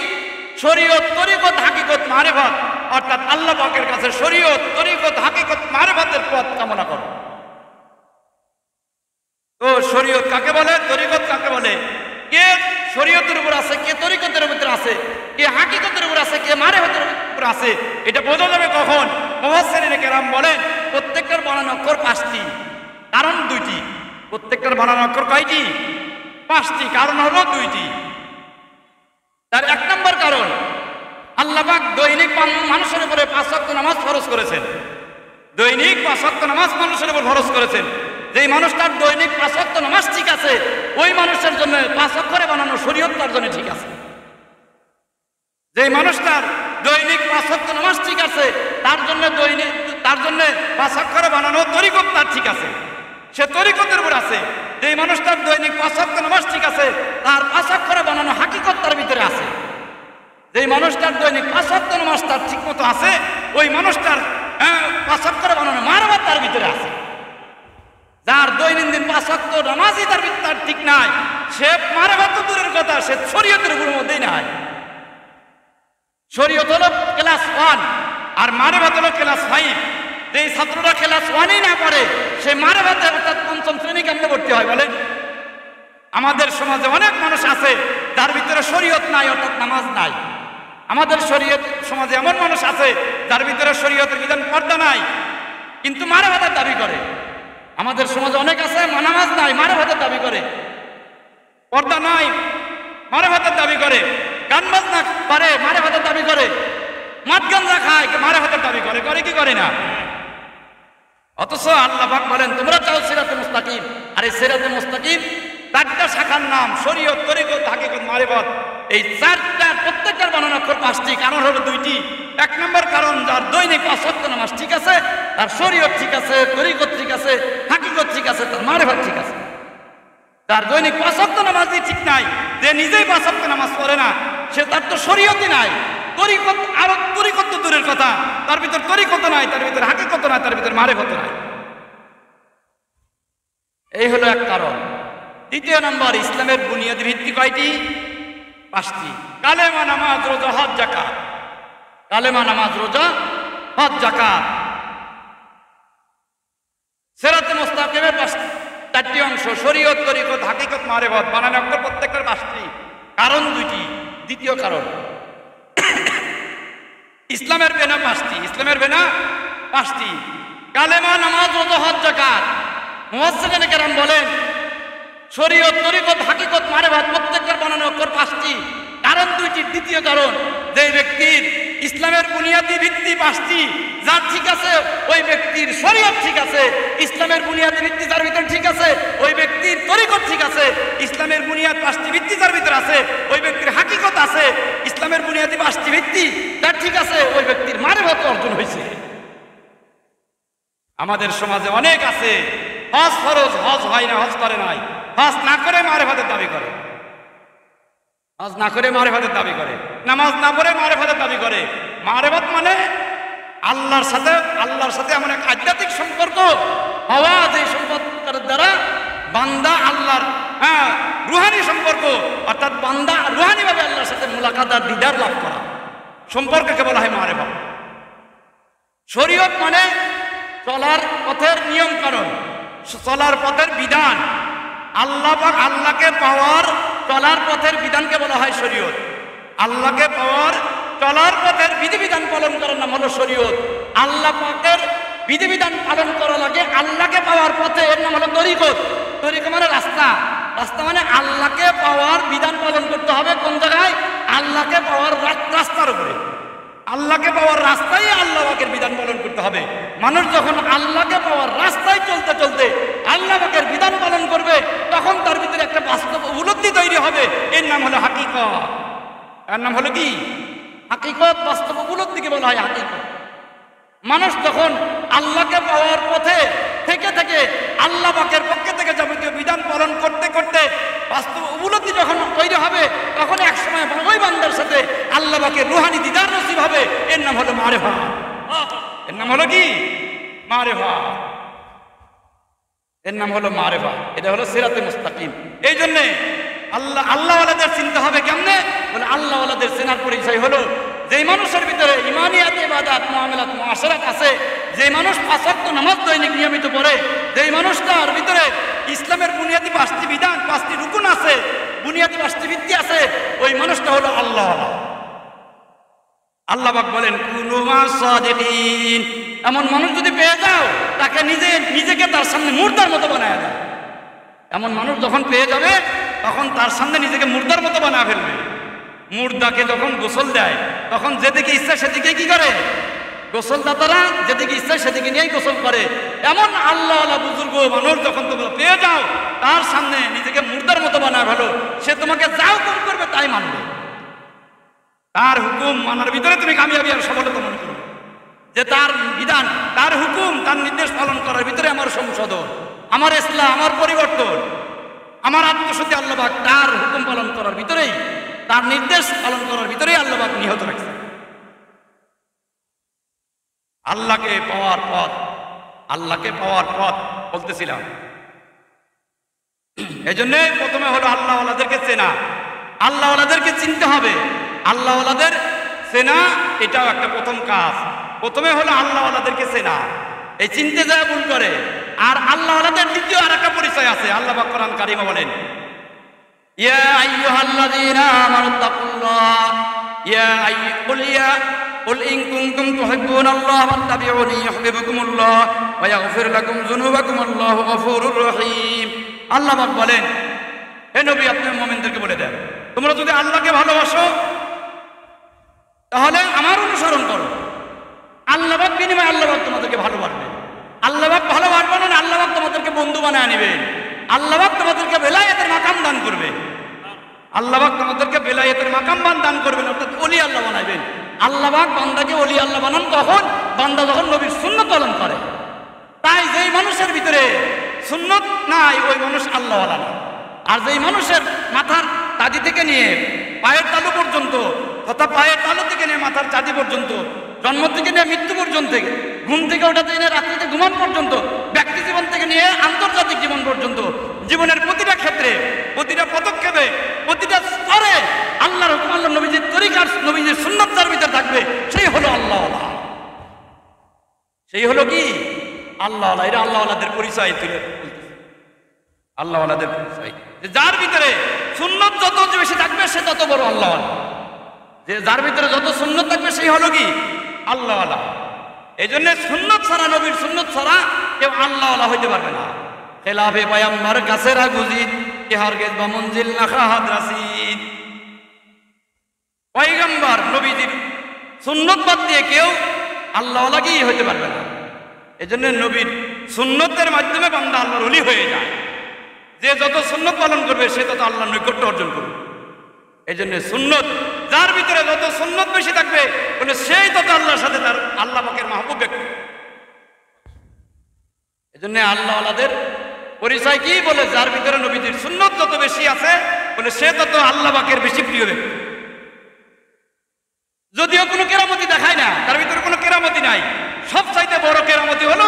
শরীয়ত, তরিকত, হাকিকত, মারিফাত, অর্থাৎ আল্লাহ পাকের কাছে শরীয়ত, তরিকত, হাকিকত, মারিফাতের পথ কামনা করো। তো শরীয়ত কাকে বলে, তরিকত কাকে বলে? কে শরীয়তের উপর আছে, কে তরিকতের উপর আছে, কে হাকিকতের উপর আছে, কে মারিফাতের উপর আছে, এটা বোঝা যাবে কখন? মুফাসসিরিনে কেরাম বলেন প্রত্যেকটার বানানো অক্ষর পাঁচটি, কারণ দুইটি। প্রত্যেকটার বানানো অক্ষর কয়টি? পাঁচটি, কারণ হলো দুইটি। তার এক নম্বর কারণ, আল্লাহ পাক দৈনিক মানুষের উপরে 5 ওয়াক্ত নামাজ ফরজ করেছেন। দৈনিক 5 ওয়াক্ত নামাজ মানুষের উপর ফরজ করেছেন। যেই মানুষটার দৈনিক 5 ওয়াক্ত নামাজ ঠিক আছে, ওই মানুষের জন্য 5 অক্ষরে বানানো শরীয়ত তার জন্য ঠিক আছে। যেই মানুষটার দৈনিক 5 ওয়াক্ত নামাজ ঠিক আছে, তার জন্য 5 অক্ষরে বানানো তরিকত তার ঠিক আছে, সে তরিকতের উপর আছে। যেই মানুষটার দৈনিক 5 ওয়াক্ত নামাজ ঠিক আছে, তার 5 অক্ষরে বানানো হাকিকত তার ভিতরে আছে। যেই মানুষটার দৈনিক 5 ওয়াক্ত নামাজ তার ঠিক মতো আছে, ওই মানুষটার 5 অক্ষরে বানানো মারফাত তার ভিতরে আছে। যার দৈনন্দিন 5 ওয়াক্ত নামাজই তার ঠিক নাই, সে মারফাত তো দূরের কথা, সে শরীয়তের উপর মধ্যেই নাই। শরীয়ত হলো ক্লাস 1 আর মারফাত হলো ক্লাস 5। যেই ছাত্ররা ক্লাস 1ই না পড়ে, সে মারফাতে অর্থাৎ 5ম শ্রেণী কেমনে ভর্তি হয় বলেন? আমাদের সমাজে অনেক মানুষ আছে যার ভিতরে শরীয়ত নাই, অর্থাৎ নামাজ নাই। আমাদের শরীয়ত সমাজে এমন মানুষ আছে যার ভিতরে শরীয়তের বিধান পর্দা নাই, কিন্তু মারফাতের দাবি করে। আমাদের সমাজে অনেক আছে নামাজ নাই, মারফাতের দাবি করে। পর্দা নাই, মারফাতের দাবি করে। গান বাজনা পারে, মারফাতের দাবি করে। মদ গাঁজা খায়, মারফাতের দাবি করে। করে কি করে না? অথচ আল্লাহ পাক বলেন তোমরা চাও সিরাতে মুস্তাকিম। আর এই সিরাতে মুস্তাকিম 4টা শাখার নাম: শরীয়ত, তরিকত, হাকিকত, মারিফাত। এই 4টার প্রত্যেকটার বানানো অক্ষর 5টি, কারণ হলো 2টি। এক নম্বর কারণ, যার দৈনিক 5 ওয়াক্ত নামাজ ঠিক আছে, তার শরীয়ত ঠিক আছে, তরিকত ঠিক আছে, হাকিকত ঠিক আছে, তার মারিফাত ঠিক আছে। তার দৈনিক 5 ওয়াক্ত নামাজই ঠিক নাই, যে নিজেই 5 ওয়াক্ত নামাজ পড়ে না, সে তার তো শরীয়তই নাই। তরিকত, আর তরিকত তো দূরের কথা, তার ভিতর তরিকত নাই, তার ভিতর হাকিকত নাই, তার ভিতর মারেফত নাই। এই হলো এক কারণ। দ্বিতীয় নম্বর, ইসলামের বুনিয়াদি ভিত্তি কয়টি? 5টি। কালেমা, নামাজ, রোজা, হজ, যাকাত। কালেমা, নামাজ, রোজা, হজ, যাকাত। সিরাতে মুস্তাকিমের 4টি অংশ, শরীয়ত, তরিকত, হাকিকত, মারেফত, বানানো অক্ষর প্রত্যেকটার 5টি। কারণ 2টি। দ্বিতীয় কারণ, ইসলামের বেনা 5টি। ইসলামের বেনা 5টি। কালেমা, নামাজ, রোজা, হজ, যাকাত। মুফাসসিরিনে কেরাম বলেন, শরীয়ত, তরিকত, হাকিকত, মারেফত প্রত্যেকটার বানানো অক্ষর 5টি। কারণ 2টি। দ্বিতীয় কারণ, যে ব্যক্তির ইসলামের বুনিয়াদি ভিত্তি 5টি, যার ঠিক আছে ওই ব্যক্তির শরীয়ত ঠিক আছে। ইসলামের বুনিয়াদি ভিত্তি যার ভিতর ঠিক আছে ওই ব্যক্তির তরিকত ঠিক আছে। ইসলামের বুনিয়াদ 5টি ভিত্তি যার ভিতর আছে ওই ব্যক্তির হাকিকত আছে। ইসলামের বুনিয়াদি 5টি ভিত্তি যার ঠিক আছে ওই ব্যক্তির মারেফত অর্জন হয়েছে। আমাদের সমাজে অনেক আছে, হজ ফরজ, হজ হয় না, হজ করে নাই, হজ না করে মারেফতের দাবি করে, হজ না করে মারেফতের দাবি করে, নামাজ না পড়ে মারেফতের দাবি করে। মারেফত মানে আল্লাহর সাথে এমন এক আধ্যাত্মিক সম্পর্ক হওয়া, যে সম্পর্কের দ্বারা বান্দা আল্লাহর রুহানি সম্পর্ক, অর্থাৎ বান্দা রুহানি ভাবে আল্লাহর সাথে মুলাকাত আর দিদার লাভ করা, সম্পর্ককে বলা হয় মারেফত। শরীয়ত মানে চলার পথের নিয়ম কানুন, চলার পথের বিধান, আল্লাহ পাক আল্লাহকে পাওয়ার চলার পথের বিধানকে বলা হয় শরীয়ত। আল্লাহকে পাওয়ার চলার পথের বিধিবিধান পালন করার নাম হলো শরীয়ত। আল্লাহ পাকের বিধিবিধান পালন করা লাগে আল্লাহকে পাওয়ার পথে, এর নাম হলো তরিকত। তরিকত মানে রাস্তা, রাস্তা মানে আল্লাহকে পাওয়ার বিধান পালন করতে হবে কোন জায়গায়? আল্লাহকে পাওয়ার রাস্তার উপরে। আল্লাহকে পাওয়ার রাস্তায় আল্লাহ পাকের বিধান পালন করতে হবে। মানুষ যখন আল্লাহকে পাওয়ার রাস্তায় চলতে চলতে আল্লাহ পাকের বিধান পালন করবে, তখন তার ভিতরে একটা বাস্তব উপলব্ধি তৈরি হবে, এর নাম হলো হাকিকত। এর নাম হলো কি? হাকিকত। বাস্তব উপলব্ধিকে বলা হয় হাকিকত। মানুষ তখন আল্লাহকে পাওয়ার পথে থেকে থেকে আল্লাহ পাকের পক্ষে থেকে যাবতীয় বিধান পালন করতে করতে বাস্তব উপলব্ধি যখন তৈরি হবে, তখন এক সময় ওই বান্দার সাথে আল্লাহ পাকের রুহানি দিদার নসিব হবে। এর নাম হলো মারেফাত। এর নাম হলো কি? মারেফাত। এর নাম হলো মারেফাত। এটা হলো সিরাতে মুস্তাকিম। এই জন্যে আল্লাহওয়ালাদের চিনতে হবে কেমনে? বলে আল্লাহওয়ালাদের চেনার পরিচয় হলো, যেই মানুষের ভিতরে ইমানিয়াত, ইবাদাত, মুআমালাত, মুআশারাত আছে, যে মানুষ 5 ওয়াক্ত নামাজ দৈনিক নিয়মিত পড়ে, যেই মানুষটার ভিতরে ইসলামের বুনিয়াদি 5টি বিধান, 5টি রুকুন আছে, বুনিয়াদি 5টি ভিত্তি আছে, ওই মানুষটা হলো আল্লাহওয়ালা। আল্লাহ পাক বলেন, কুনু মা'আস সাদিকিন। এমন মানুষ যদি পেয়ে যাও, তাকে নিজেকে তার সামনে মুর্দার মতো বানায় দাও। এমন মানুষ যখন পেয়ে যাবে, তখন তার সামনে নিজেকে মুর্দার মতো বানায় ফেলবে। মুর্দাকে যখন গোসল দেয়, তখন যেদিকে ইচ্ছা সেদিকে কি করে? গোসলদাতারা যেদিকে ইচ্ছা সেদিকে নিয়েই গোসল করে। এমন আল্লাহওয়ালা বুজুর্গ মানুষ যখন তোমরা পেয়ে যাও, তার সামনে নিজেকে মুর্দার মতো বানায় ফেলো। সে তোমাকে যা হুকুম করবে তাই মানবে। তার হুকুম মানার ভিতরে তুমি কামিয়াবি আর সফলতা মনে করো, যে তার বিধান, তার হুকুম, তার নির্দেশ পালন করার ভিতরে আমার সংশোধন, আমার ইসলাম, আমার পরিবর্তন, আমার আত্মশুদ্ধি আল্লাহ পাক তার হুকুম পালন করার ভিতরেই, তার নির্দেশ পালন করার ভিতরেই আল্লাহ পাক নিহত রাখছে। আল্লাহকে পাওয়ার পথ, আল্লাহকে পাওয়ার পথ বলতেছিলাম। এই জন্যে প্রথমে হলো আল্লাহওয়ালাদেরকে চেনা, আল্লাহওয়ালাদেরকে চিনতে হবে। আল্লাহওয়ালাদের চেনা এটাও একটা প্রথম কাজ। প্রথমে হলো আল্লাহওয়ালাদেরকে চেনা, এই চিনতে যায় ভুল করে। আর আল্লাহওয়ালাদের দ্বিতীয় আর একটা পরিচয় আছে। আল্লাহ পাক কোরআন কারিমে বলেন, ইয়া আইয়ুহাল্লাযীনা আমানুত্তাকুল্লাহ কুল ইন কুনতুম তুহিব্বুনাল্লাহ ফাত্তাবিউনি ইউহিব্বুকুমুল্লাহ ওয়া ইয়াগফির লাকুম যুনুবাকুম আল্লাহু গফুরুর রহিম। আল্লাহ পাক বলেন, হে নবী, আপনি মুমিনদেরকে বলে দেন, তোমরা যদি আল্লাহকে ভালোবাসো তাহলে আমার অনুসরণ করো। আল্লাহ পাক বিনিময়ে আল্লাহ পাক তোমাদেরকে ভালোবাসবে। আল্লাহ পাক ভালোবাসবেন না, আল্লাহ পাক তোমাদেরকে বন্ধু বানায় নেবেন। আল্লাহ পাক তোমাদেরকে বেলায়েতের মাকাম দান করবে। আল্লাহ পাক তোমাদেরকে বেলায়েতের মাকাম দান করবেন, অর্থাৎ ওলি আল্লাহ বানাইবেন। আল্লাহ পাক বান্দাকে ওলি আল্লাহ বানান তখন বান্দা যখন নবীর সুন্নাত পালন করে। তাই যেই মানুষের ভিতরে সুন্নাত নাই, ওই মানুষ আল্লাহওয়ালা না। আর যেই মানুষের মাথার তাদি থেকে নিয়ে পায়ের তালু পর্যন্ত, তথা পায়ের তালু থেকে নিয়ে মাথার চাঁদি পর্যন্ত, জন্ম থেকে নিয়ে মৃত্যু পর্যন্ত, ঘুম থেকে ওঠা থেকে নিয়ে রাত্রিতে ঘুমান পর্যন্ত, ব্যক্তি জীবন থেকে নিয়ে আন্তর্জাতিক জীবন পর্যন্ত, জীবনের প্রতিটা ক্ষেত্রে, প্রতিটা পদক্ষেপে, প্রতিটা স্তরে আল্লাহর হুকুম, আল্লাহ নবীজির তরিকার, নবীজির সুন্নাত যার ভিতরে থাকবে, সেই হলো আল্লাহওয়ালা। সেই হলো কি আল্লাহওয়ালা। এটা আল্লাহওয়ালাদের পরিচয় তুলে, আল্লাহওয়ালাদের পরিচয়, যে যার ভিতরে সুন্নত যত বেশি থাকবে সে তত বড় আল্লাহওয়ালা। যে যার ভিতরে যত সুন্নত থাকবে সেই হলো কি আল্লাহওয়ালা। এই জন্য সুন্নত ছাড়া, নবীর সুন্নত ছাড়া কেউ আল্লাহওয়ালা হইতে পারবে না। খেলাফে পায়াম্বার কাছেরা গুজিদ কে হারগেজ বা মঞ্জিল না খাহাদ রাসিদ। পয়গম্বর নবীজির সুন্নত বাদ দিয়ে কেউ আল্লাহওয়ালা কি হইতে পারবে না। এই জন্য নবীর সুন্নতের মাধ্যমে বান্দা আল্লাহর ওলি হয়ে যায়। যে যত সুন্নত পালন করবে সে তত আল্লাহর নৈকট্য অর্জন করবে। এই জন্য সুন্নত, যার ভিতরে যত সুন্নত বেশি থাকবে বলে সেই তত আল্লাহর সাথে তার আল্লাহ পাকের মাহবুব ব্যক্তি। এই জন্য আল্লাহওয়ালাদের পরিচয় কি বলে, যার ভিতরে নবীজির সুন্নত যত বেশি আছে বলে সে তত আল্লাহ পাকের বেশি প্রিয় ব্যক্তি। যদিও কোনো কেরামতি দেখায় না, তার ভিতরে কোনো কেরামতি নাই, সবচাইতে বড় কেরামতি হলো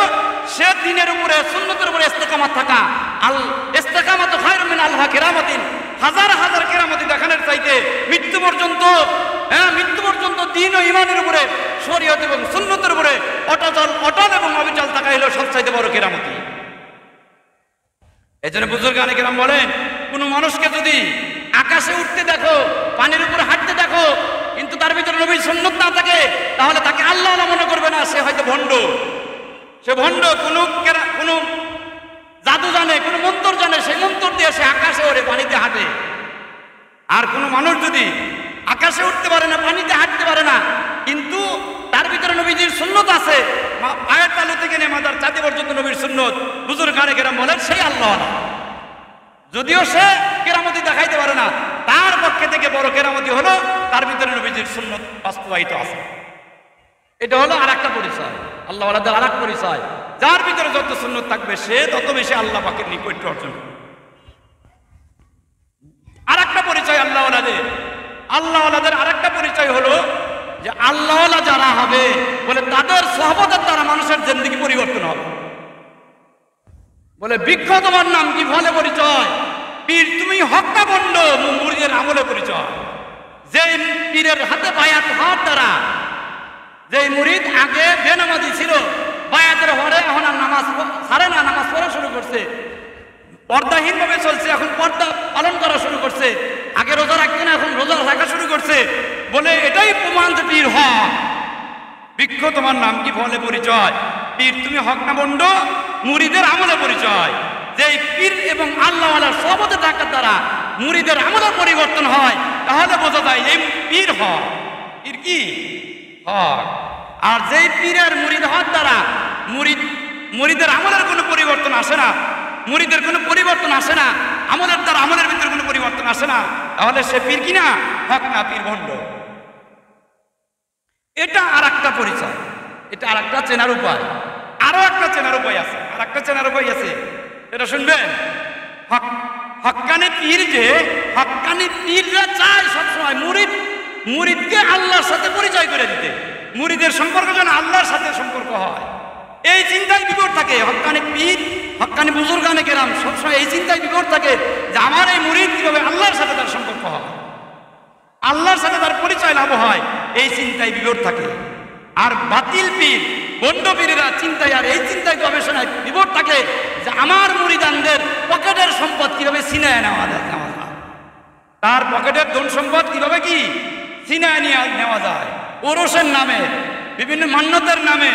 সে দিনের উপরে, সুন্নতের উপরে ইস্তেকামাত থাকা। আল ইস্তেকামাতু খায়রুম মিন আলফি কেরামতিন। হাজার হাজার কেরামতি দেখানোর চাইতে মৃত্যু পর্যন্ত, মৃত্যু পর্যন্ত দ্বীন ও ঈমানের উপরে, শরীয়ত এবং সুন্নতের উপরে অটল এবং অবিচল থাকা হলো সবচাইতে বড় কেরামতি। এই জন্য বুজুর্গানে কেরাম বলেন, কোনো মানুষকে যদি আকাশে উঠতে দেখো, পানির উপরে হাঁটতে দেখো, কিন্তু তার ভিতরে নবীর সুন্নত না থাকে, তাহলে তাকে আল্লাহওয়ালা মনে করবে না, সে হয়তো ভণ্ড। সে ভণ্ড, কোনো জাদু জানে, কোনো মন্ত্র জানে, সেই মন্ত্র দিয়ে সে আকাশে ওড়ে, পানিতে হাঁটে। আর কোনো মানুষ যদি আকাশে উঠতে পারে না, পানিতে হাঁটতে পারে না, কিন্তু তার ভিতরে নবীজির সুন্নত আছে, পায়ের তালু থেকে নিয়ে মাথার চাঁদি পর্যন্ত নবীর সুন্নত, বুজুর্গানে কেরাম বলেন সেই আল্লাহওয়ালা। যদিও সে কেরামতি দেখাইতে পারে না, তার পক্ষে থেকে বড় কেরামতি হলো তার ভিতরে নবীজির সুন্নত বাস্তবায়িত আছে। এটা হলো আর একটা পরিচয়, আল্লাহওয়ালাদের আর এক পরিচয়। যার ভিতরে যত সুন্নত থাকবে সে তত বেশি আল্লাহ পাকের নিকট্য অর্জন করবে। আর একটা পরিচয় আল্লাহওয়ালাদের, আল্লাহওয়ালাদের আর একটা পরিচয় হলো যে আল্লাহওয়ালা যারা হবে বলে তাদের সহবতের দ্বারা মানুষের জিন্দেগি পরিবর্তন হবে। বলে বৃক্ষ তোমার নাম কি ফলে পরিচয়, পীর তুমি হক্কা বন্ড মুরিদের আমলে পরিচয়। যেই পীরের হাতে বায়াত হওয়ার দ্বারা, যেই মুরিদ আগে বেনামাজি ছিল, বায়াতের হরে এখন আর নামাজ ছাড়ে না, নামাজ পড়া শুরু করছে, পর্দাহীন ভাবে চলছে, এখন পর্দা পালন করা শুরু করছে, আগে রোজা রাখতে না এখন রোজা রাখা শুরু করছে, বলে এটাই প্রমাণ যে পীর হক। বৃক্ষ তোমার নাম কি ফলে পরিচয়, পীর তুমি হক না বন্ড মুরিদের আমলে পরিচয়। যেই পীর এবং আল্লাহওয়ালার সহবতে থাকার দ্বারা মুরিদের আমলের পরিবর্তন হয়, তাহলে বোঝা যায় এই পীর হক। পীর কি হক। আর যেই পীরের মুরিদ হওয়ার দ্বারা মুরিদের আমলের কোনো পরিবর্তন আসে না, মুরিদের কোনো পরিবর্তন আসে না, আমলের দ্বারা আমলের ভিতরে কোনো পরিবর্তন আসে না, তাহলে সে পীর কিনা হক না, পীর ভণ্ড। এটা আর একটা পরিচয়, এটা আর একটা চেনার উপায়। আরো একটা চেনার উপায় আছে, আর একটা চেনার উপায় আছে, এটা শুনবেন। হক্কানি পীর, যে হক্কানি পীররা চায় সবসময় মুরিদকে আল্লাহর সাথে পরিচয় করে দিতে, মুরিদের সম্পর্ক যেন আল্লাহর সাথে সম্পর্ক হয়, এই চিন্তায় বিপদ থাকে। হক্কানি পীর, হক্কানি বুজুর্গানে কেরাম সবসময় এই চিন্তায় বিপদ থাকে যে আমার এই মুরিদ কিভাবে আল্লাহর সাথে তার সম্পর্ক হয়, আল্লাহর সাথে তার পরিচয় লাভ হয়, এই চিন্তায় বিপদ থাকে। আর বাতিল পীর, বন্ড পীরেরা চিন্তায় আর এই চিন্তায় গবেষণায় বিপদ থাকে যে আমার মুরিদানদের পকেটের সম্পদ কিভাবে ছিনায় নেওয়া যায়, তার পকেটের ধন সম্পদ কিভাবে কি ছিনায় নেওয়া যায়, ওরসের নামে, বিভিন্ন মান্যতের নামে,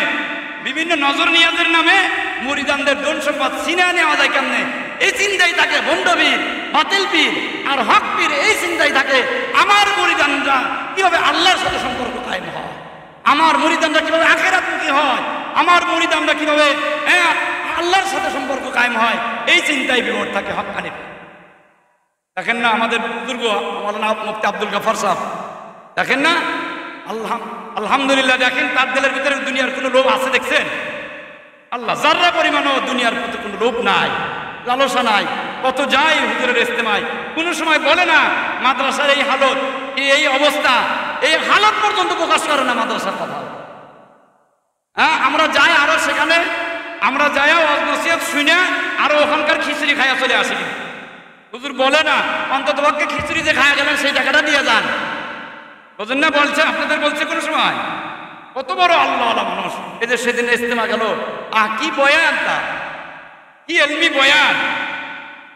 বিভিন্ন নজর নিয়াজের নামে মুরিদানদের ধন সম্পদ ছিনায় নেওয়া যায় কেমনে, এই চিন্তাই থাকে বন্ড পীর, বাতিল পীর। আর হক পীর এই চিন্তাই থাকে আমার মুরিদানরা কিভাবে আল্লাহর সাথে সম্পর্ক কায়েম হয়, আমার মুরিদানরা কিভাবে আখিরাতমুখী হয়, আমার মুরিদানরা কিভাবে আল্লাহর সাথে সম্পর্ক কায়েম হয়, এই চিন্তায় বিভোর থাকে হক্কানি। দেখেন না আমাদের বুজুর্গ মাওলানা মুফতি আব্দুল গফর সাহেব, দেখেন না, আলহামদুলিল্লাহ, দেখেন তার দিলের ভিতরে দুনিয়ার কোনো লোভ আছে দেখছেন? আল্লাহ, যারা পরিমাণও দুনিয়ার প্রতি কোনো লোভ নাই, লালসা নাই, কত যায় হুজুরের ইস্তেমায়, কোনো সময় বলে না মাদ্রাসার এই হালত, এই অবস্থা, এই হালত পর্যন্ত প্রকাশ করে না মাদ্রাসার কথা। হ্যাঁ, আমরা যাই আরো সেখানে, আমরা যাই ওয়াজ নসিহত শুনে আরো ওখানকার খিচুড়ি খাইয়া চলে আসি। হুজুর বলে না অন্তত পক্ষে খিচুড়ি যে খাইয়া গেলেন সেই টাকাটা দিয়ে যান। বুঝুন না, বলছে আপনাদের বলছে কোনো সময়। কত বড় আল্লাহ আল্লাহ মানুষ। এই যে সেদিন ইস্তেমা গেল, কি বয়ান, তা কি এলমি বয়ান,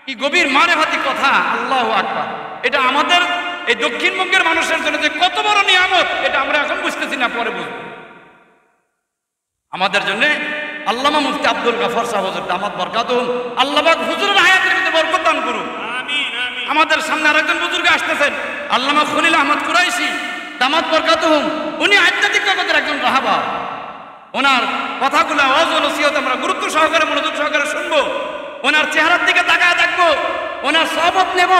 কি গভীর মারেফাতি কথা, আল্লাহু আকবার। এটা আমাদের এই দক্ষিণবঙ্গের মানুষের জন্য যে কত বড় নিয়ামত, এটা আমরা এখন বুঝতেছি না, পরে বুঝব। আমাদের জন্য আল্লামা মুফতি আব্দুল গফর সাহেব হুজুর দামাত বরকাতুহুম, আল্লাহ পাক হুজুরের হায়াতের ভিতরে বরকত দান করুন। আমাদের সামনে আরেকজন বুজুর্গ আসতেছেন, আল্লামা খলিল আহমদ কুরাইশি দামাত বরকাতুহুম। উনি আধ্যাত্মিক জগতের একজন রাহাবা। ওনার কথাগুলো ওয়াজ ও নসিহত আমরা গুরুত্ব সহকারে, মনোযোগ সহকারে শুনবো। ওনার চেহারার দিকে তাকায় থাকবো, ওনার সহবত নেব,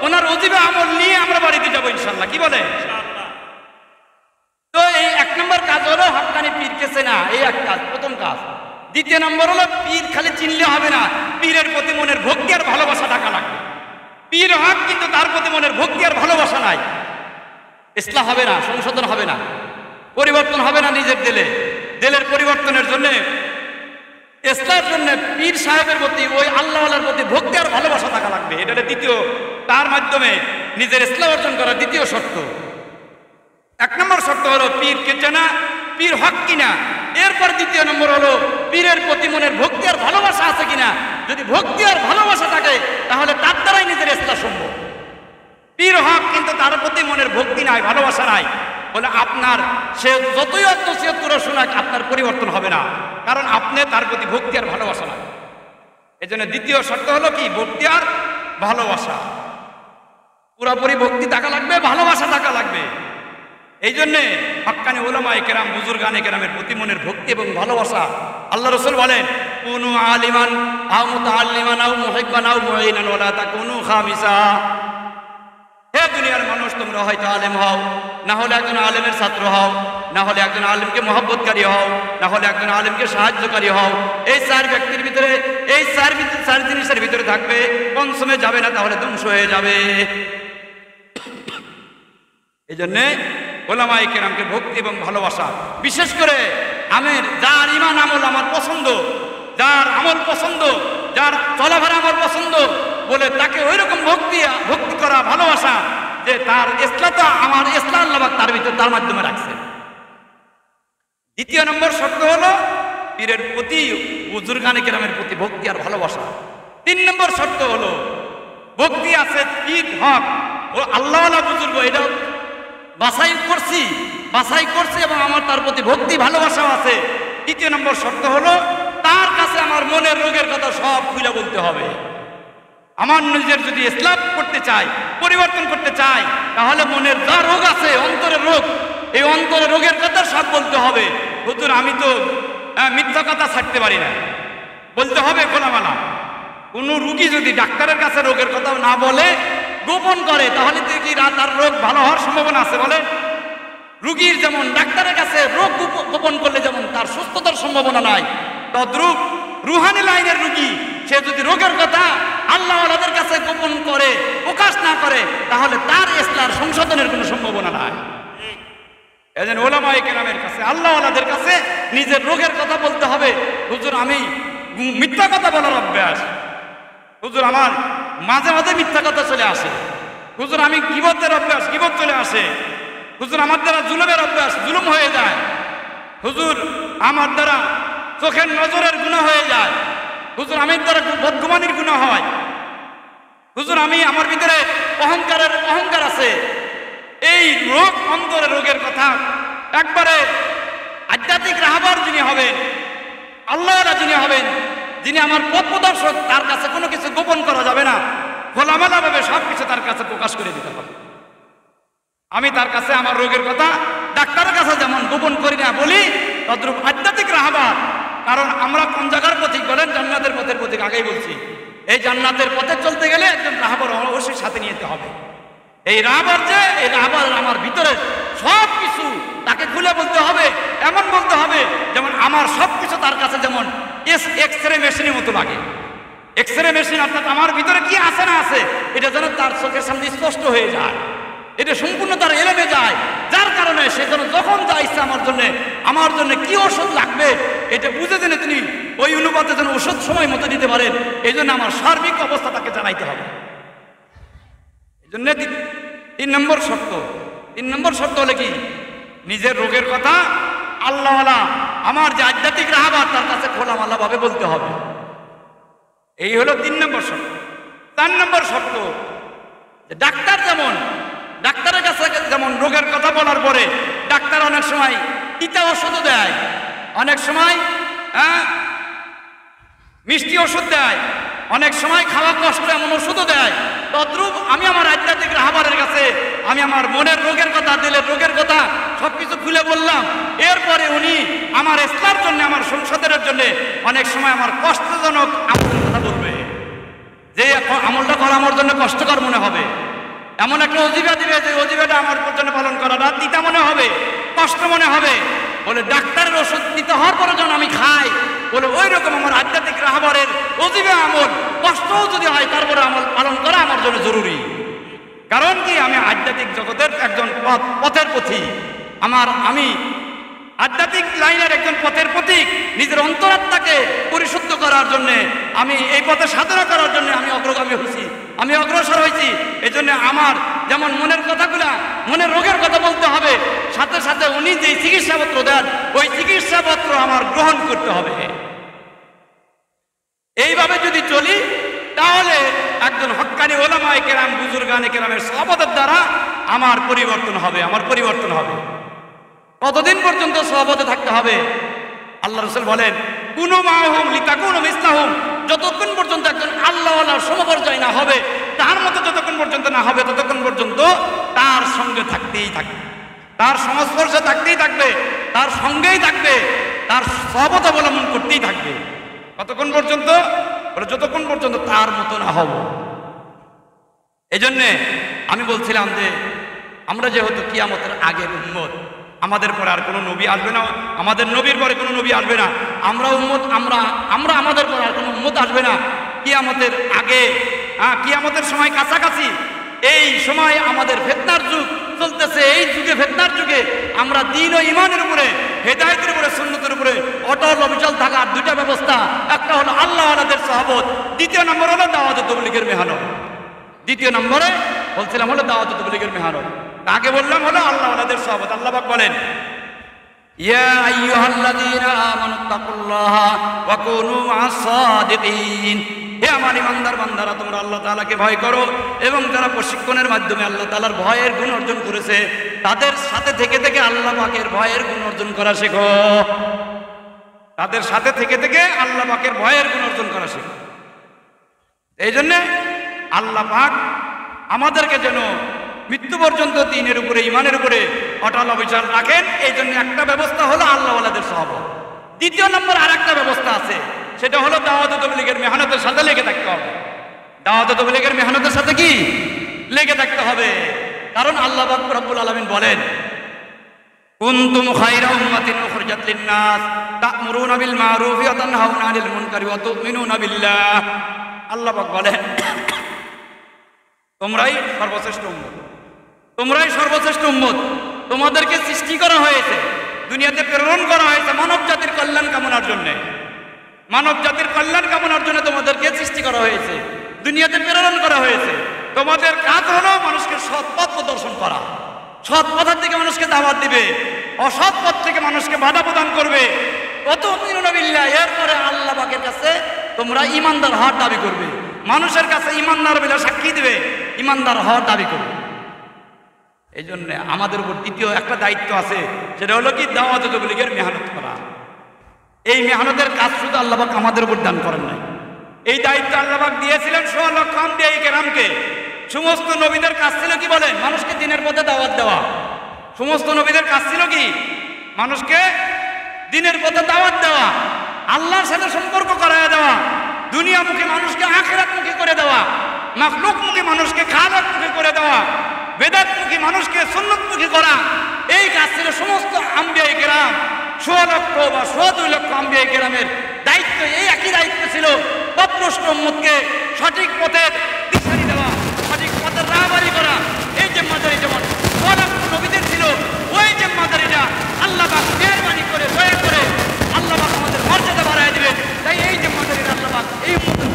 ওনার অজিবে আমল নিয়ে আমরা বাড়িতে যাবো ইনশাল্লাহ। কি বলে? তো এই 1 নম্বর কাজ হলো হক্কানি পীরকে চেনা, এই এক কাজ, প্রথম কাজ। দ্বিতীয় নম্বর হলো পীর খালি চিনলে হবে না, পীরের প্রতি মনের ভক্তি আর ভালোবাসা থাকা লাগবে। পীর হক কিন্তু তার প্রতি মনের ভক্তি আর ভালোবাসা নাই, ইসলাহ হবে না, সংশোধন হবে না, পরিবর্তন হবে না নিজের দিলের পরিবর্তনের জন্য, ইসলামের জন্য পীর সাহেবের প্রতি, ওই আল্লাহওয়ালার প্রতি ভক্তি আর ভালোবাসা থাকা লাগবে। এটা দ্বিতীয়, তার মাধ্যমে নিজের ইসলাম অর্জন করার দ্বিতীয় শর্ত। 1 নম্বর শর্ত হলো পীরকে চেনা, পীর হক কিনা। এরপর দ্বিতীয় নম্বর হলো পীরের প্রতি মনের ভক্তি আর ভালোবাসা আছে কিনা। যদি ভক্তি আর ভালোবাসা থাকে তাহলে তার দ্বারাই নিজের ইসলাম সম্ভব। পীর হক কিন্তু তার প্রতি মনের ভক্তি নাই, ভালোবাসা নাই, বলে আপনার সে যতই নসিহত করে শোনাক আপনার পরিবর্তন হবে না, কারণ আপনি তার প্রতি ভক্তি আর ভালোবাসা নাই। এই জন্য দ্বিতীয় শর্ত হলো কি? ভক্তি আর ভালোবাসা। পুরাপুরি ভক্তি থাকা লাগবে, ভালোবাসা থাকা লাগবে। এই জন্যে হক্কানি উলামায়ে কেরাম, বুজুর্গানে কেরামের প্রতি মনের ভক্তি এবং ভালোবাসা। আল্লাহ রাসূল বলেন, কুনু আলিমান আও মুতাআল্লিমান আও মুহিব্বান আও মুঈনান ওয়া লা তাকুনু খামিসা। হে দুনিয়ার মানুষ, তোমরা হয়তো আলেম হও, না হলে একজন আলেমের ছাত্র হও, না হলে একজন আলেমকে মহব্বতকারী হও, না হলে একজন আলেমকে সাহায্যকারী হও। এই 4 ব্যক্তির ভিতরে, এই 4 জিনিসের ভিতরে থাকবে, পঞ্চমে যাবে না, তাহলে ধ্বংস হয়ে যাবে। এই জন্যে উলামায়ে কেরামকে ভক্তি এবং ভালোবাসা, বিশেষ করে আমের যার ইমান আমল আমার পছন্দ, যার আমল পছন্দ, যার চলাফেরা আমার পছন্দ, বলে তাকে ওই রকম ভক্তি করা, ভালোবাসা, যে তার ইসলামটা আমার ইসলাম আল্লাহ তার ভিতর, তার মাধ্যমে রাখছে। দ্বিতীয় নম্বর শর্ত হলো পীরের প্রতি, বুজুর্গানে কেরামের প্রতি ভক্তি আর ভালোবাসা। 3 নম্বর শর্ত হলো ভক্তি আছে, পীর হক ও আল্লাহওয়ালা বুজুর্গ, এটা বাছাই করছি এবং আমার তার প্রতি ভক্তি ভালোবাসাও আছে। 3 নম্বর শর্ত হলো তার কাছে আমার মনের রোগের কথা সব খুলে বলতে হবে। আমার নিজের যদি ইসলাম করতে চাই, পরিবর্তন করতে চাই, তাহলে মনের যা রোগ আছে, অন্তরের রোগ, এই অন্তরের রোগের কথা সব বলতে হবে। হুজুর আমি তো মিথ্যা কথা ছাড়তে পারি না, বলতে হবে খোলামেলা। কোনো রুগী যদি ডাক্তারের কাছে রোগের কথা না বলে, গোপন করে, তাহলে তো কি তার রোগ ভালো হওয়ার সম্ভাবনা আছে? বলে, রুগীর যেমন ডাক্তারের কাছে রোগ গোপন করলে যেমন তার সুস্থতার সম্ভাবনা নাই, তদ্রূপ রুহানি লাইনের রুগী সে যদি রোগের কথা আল্লাহওয়ালাদের কাছে গোপন করে, প্রকাশ না করে, তাহলে তার ইসলাম সংশোধনের কোনো সম্ভাবনা নাই। এজন্য উলামায়ে কেরামের কাছে, আল্লাহওয়ালাদের কাছে নিজের রোগের কথা বলতে হবে। হুজুর আমি মিথ্যা কথা বলার অভ্যাস, হুজুর আমার মাঝে মাঝে মিথ্যা কথা চলে আসে, হুজুর আমি গীবতের অভ্যাস, গীবত চলে আসে, হুজুর আমার দ্বারা জুলুমের অভ্যাস, জুলুম হয়ে যায়, হুজুর আমার দ্বারা চোখের নজরের গুনাহ হয়ে যায়, হুজুর আমার দ্বারা বদগুমানির গুনাহ হয়, হুজুর আমি আমার ভিতরে অহংকার আছে। এই রোগ, অন্তরের রোগের কথা একবারে আধ্যাত্মিক রাহবার যিনি হবেন, আল্লাহওয়ালা যিনি হবেন, যিনি আমার পথ প্রদর্শক, তার কাছে কোনো কিছু গোপন করা যাবে না, খোলামেলা ভাবে সবকিছু তার কাছে প্রকাশ করে দিতে হবে। আমি তার কাছে আমার রোগের কথা ডাক্তারের কাছে যেমন গোপন করি না, বলি, তদ্রূপ আধ্যাত্মিক রাহবার। কারণ আমরা কোন জায়গার পথিক বলেন? জান্নাতের পথের পথিক। আগেই বলছি, এই জান্নাতের পথে চলতে গেলে একজন রাহবার অবশ্যই সাথে নিয়ে যেতে হবে। এই রাহবার যে, এই রাহবার আমার ভিতরে সব কিছু তাকে খুলে বলতে হবে, এমন বলতে হবে যেমন আমার সব কিছু তার কাছে যেমন এক্স রে মেশিনের মতো লাগে। এক্সরে মেশিন, অর্থাৎ আমার ভিতরে কি আছে না আছে এটা যেন তার চোখের সামনে স্পষ্ট হয়ে যায়, এটা সম্পূর্ণ তার এলেমে যায়, যার কারণে সে যেন যখন যা ইচ্ছা আমার জন্য কি ওষুধ লাগবে এটা বুঝে জেনে তিনি ওই অনুপাতে যেন ওষুধ সময় মতো দিতে পারেন। এই জন্য আমার সার্বিক অবস্থা তাকে জানাইতে হবে। এই জন্য 3 নম্বর শর্ত, 3 নম্বর শর্ত হলে কি, নিজের রোগের কথা আল্লাহওয়ালা আমার যে আধ্যাত্মিক রাহবার তার কাছে খোলামালা ভাবে বলতে হবে। এই হলো 3 নম্বর শর্ত। 4 নম্বর শর্ত, ডাক্তার যেমন ডাক্তারের কাছে যেমন রোগের কথা বলার পরে ডাক্তার অনেক সময় তিতা ওষুধও দেয়, অনেক সময় মিষ্টি ওষুধ দেয়, অনেক সময় খাওয়া কষ্ট এমন ওষুধও দেয়। তদ্রূপ আমি আমার আধ্যাত্মিক রাহবারের কাছে আমি আমার মনের রোগের কথা, দিলের রোগের কথা সবকিছু খুলে বললাম। এরপরে উনি আমার ইসলামের জন্য, আমার সংসারের জন্য অনেক সময় আমার কষ্টজনক আমলের কথা বলবে, যে আমলটা করা আমার জন্য কষ্টকর মনে হবে। এমন একটা অজিবা দিবে যে অজিবাটা আমার জন্য পালন করাটা তিতা মনে হবে, কষ্ট মনে হবে। বলে ডাক্তারের ওষুধ নিতে হওয়ার পরে যখন আমি খাই, বলে ওই রকম আমার আধ্যাত্মিক রাহবারের অজিবা আমল কষ্টও যদি হয় তারপরে আমল পালন করা আমার জন্য জরুরি। কারণ কি, আমি আধ্যাত্মিক জগতের একজন পথের পথিক, আমি আধ্যাত্মিক লাইনের একজন পথের প্রতীক। নিজের অন্তরাত্মাকে পরিশুদ্ধ করার জন্য, আমি এই পথে সাধনা করার জন্য আমি অগ্রগামী হয়েছি, আমি অগ্রসর হয়েছি। এই জন্য আমার যেমন মনের কথাগুলা, মনের রোগের কথা বলতে হবে, সাথে সাথে উনি যে চিকিৎসাপত্র দেন ওই চিকিৎসাপত্র আমার গ্রহণ করতে হবে। এইভাবে যদি চলি তাহলে একজন হক্কানি ওলামায়ে কেরাম, বুজুর্গানে কেরামের সহবতের দ্বারা আমার পরিবর্তন হবে, আমার পরিবর্তন হবে। কতদিন পর্যন্ত সহবতে থাকতে হবে? আল্লাহ রাসূল বলেন, কুনু মাহুম লিতাকুনু মিসলাহুম, যতক্ষণ পর্যন্ত একজন আল্লাহওয়ালার সমপর্যায় না হবে, তার মতো যতক্ষণ পর্যন্ত না হবে ততক্ষণ পর্যন্ত তার সঙ্গে থাকতেই থাকবে, তার সংস্পর্শে থাকতেই থাকবে, তার সঙ্গেই থাকবে, তার সহবত অবলম্বন করতেই থাকবে। কতক্ষণ পর্যন্ত? বলে যতক্ষণ পর্যন্ত তার মতো না হব। এই জন্যে আমি বলছিলাম যে আমরা যেহেতু কিয়ামতের আগের উম্মত, আমাদের পরে আর কোনো নবী আসবে না, আমাদের নবীর পরে কোনো নবী আসবে না, আমরা উম্মত, আমরা আমাদের পরে আর কোনো উম্মত আসবে না। কিয়ামতের আগে, কিয়ামতের সময় কাছাকাছি, এই সময় আমাদের ফিতনার যুগ চলতেছে। এই যুগে, ফিতনার যুগে আমরা দ্বীন ও ঈমানের উপরে, হেদায়েতের উপরে, সুন্নতের উপরে অটল অবিচল থাকার 2টা ব্যবস্থা। একটা হলো আল্লাহওয়ালাদের সহবত, 2য় নম্বর হলো দাওয়াত তাবলীগের মেহনত। 2য় নম্বরে বলছিলাম হলো দাওয়াত তাবলীগের মেহনত, আগে বললাম হলো আল্লাহওয়ালাদের সহবত। আল্লাহ পাক বলেন, ইয়া আইয়ুহাল্লাযীনা আমানুত্তাকুল্লাহা ওয়া কুনু মা'আস সাদিকিন, হে আমার ইমানদার বান্দারা, তোমরা আল্লাহ তাআলাকে ভয় করো এবং যারা প্রশিক্ষণের মাধ্যমে আল্লাহ তাআলার ভয়ের গুণ অর্জন করেছে তাদের সাথে থেকে থেকে আল্লাহ পাকের ভয়ের গুণ অর্জন করা শেখো। তাদের সাথে থেকে থেকে আল্লাহ পাকের ভয়ের গুণ অর্জন করা শেখো। এই জন্য আল্লাহ পাক আমাদেরকে যেন মৃত্যু পর্যন্ত দ্বীনের উপরে, ঈমানের উপরে অটল অবিচল রাখেন। এই জন্য একটা ব্যবস্থা হলো আল্লাহওয়ালাদের সহবত। 2য় নম্বর আর একটা ব্যবস্থা আছে, সেটা হলো দাওয়াত তাবলীগের মেহনতের সাথে লেগে থাকতে হবে। দাওয়াত তাবলীগের মেহনতের সাথে কি লেগে থাকতে হবে? কারণ আল্লাহ পাক রব্বুল আলামিন বলেন, কুনতুম খায়রা উম্মাতিন উখরিজাত লিন-নাস তা'মুরুনা বিল মা'রুফি ওয়া তানহাউনা আনিল মুনকারি ওয়া তু'মিনুনা বিল্লাহ। আল্লাহ পাক বলেন, তোমরাই সর্বশ্রেষ্ঠ উম্মত, তোমরাই সর্বশ্রেষ্ঠ উম্মত। তোমাদেরকে সৃষ্টি করা হয়েছে, দুনিয়াতে প্রেরণ করা হয়েছে মানব জাতির কল্যাণ কামনার জন্য। মানব জাতির কল্যাণ কামনার জন্য তোমাদেরকে সৃষ্টি করা হয়েছে, দুনিয়াতে প্রেরণ করা হয়েছে। তোমাদের কাজ হলো মানুষকে সৎ পথ প্রদর্শন করা, সৎ পথের দিকে মানুষকে দাওয়াত দিবে, অসৎ পথ থেকে মানুষকে বাধা প্রদান করবে। কত তুমিনুনা বিল্লাহ, এরপরে আল্লাহ পাকের কাছে তোমরা ইমানদার হওয়ার দাবি করবে, মানুষের কাছে ইমানদার বলে সাক্ষী দিবে, ইমানদার হওয়ার দাবি করবে। এই জন্য আমাদের উপর 2য় একটা দায়িত্ব আছে, সেটা হলো কি দাওয়াত তাবলীগের মেহনত করা। এই মেহনতের কাজ শুধু আল্লাহ পাক আমাদের উপর দান করেন নাই, এই দায়িত্ব আল্লাহ পাক দিয়েছিলেন 16 লক্ষ আম্বিয়া কেরামকে। সমস্ত নবীদের কাজ ছিল কি বলেন? মানুষকে দ্বীনের পথে দাওয়াত দেওয়া। সমস্ত নবীদের কাজ ছিল কি? মানুষকে দ্বীনের পথে দাওয়াত দেওয়া, আল্লাহর সাথে সম্পর্ক করায় দেওয়া, দুনিয়ামুখী মানুষকে আখিরাতমুখী করে দেওয়া, মাখলুকমুখী মানুষকে খালিকমুখী করে দেওয়া, বেদাতমুখী মানুষকে সুন্নতমুখী করা। এই কাজ ছিল সমস্ত আম্বিয়া কেরাম, 16 লক্ষ বা 2.5 লক্ষ আম্বিয়া কেরামের দায়িত্ব। এই একই দায়িত্ব ছিল অপ্রষ্ট উম্মতকে সঠিক পথের দিশারি দেওয়া, সঠিক পথের রাহবারি করা। এই জিম্মাদারি যেমন লক্ষ নবীদের ছিল, ওই জিম্মাদারিটা আল্লাহ পাক মেহেরবানি করে দয়া করে আল্লাহ পাক আমাদের মর্যাদা বাড়ায় দিবেন। তাই এই জিম্মাদারির আল্লাহ পাক এই উম্মতের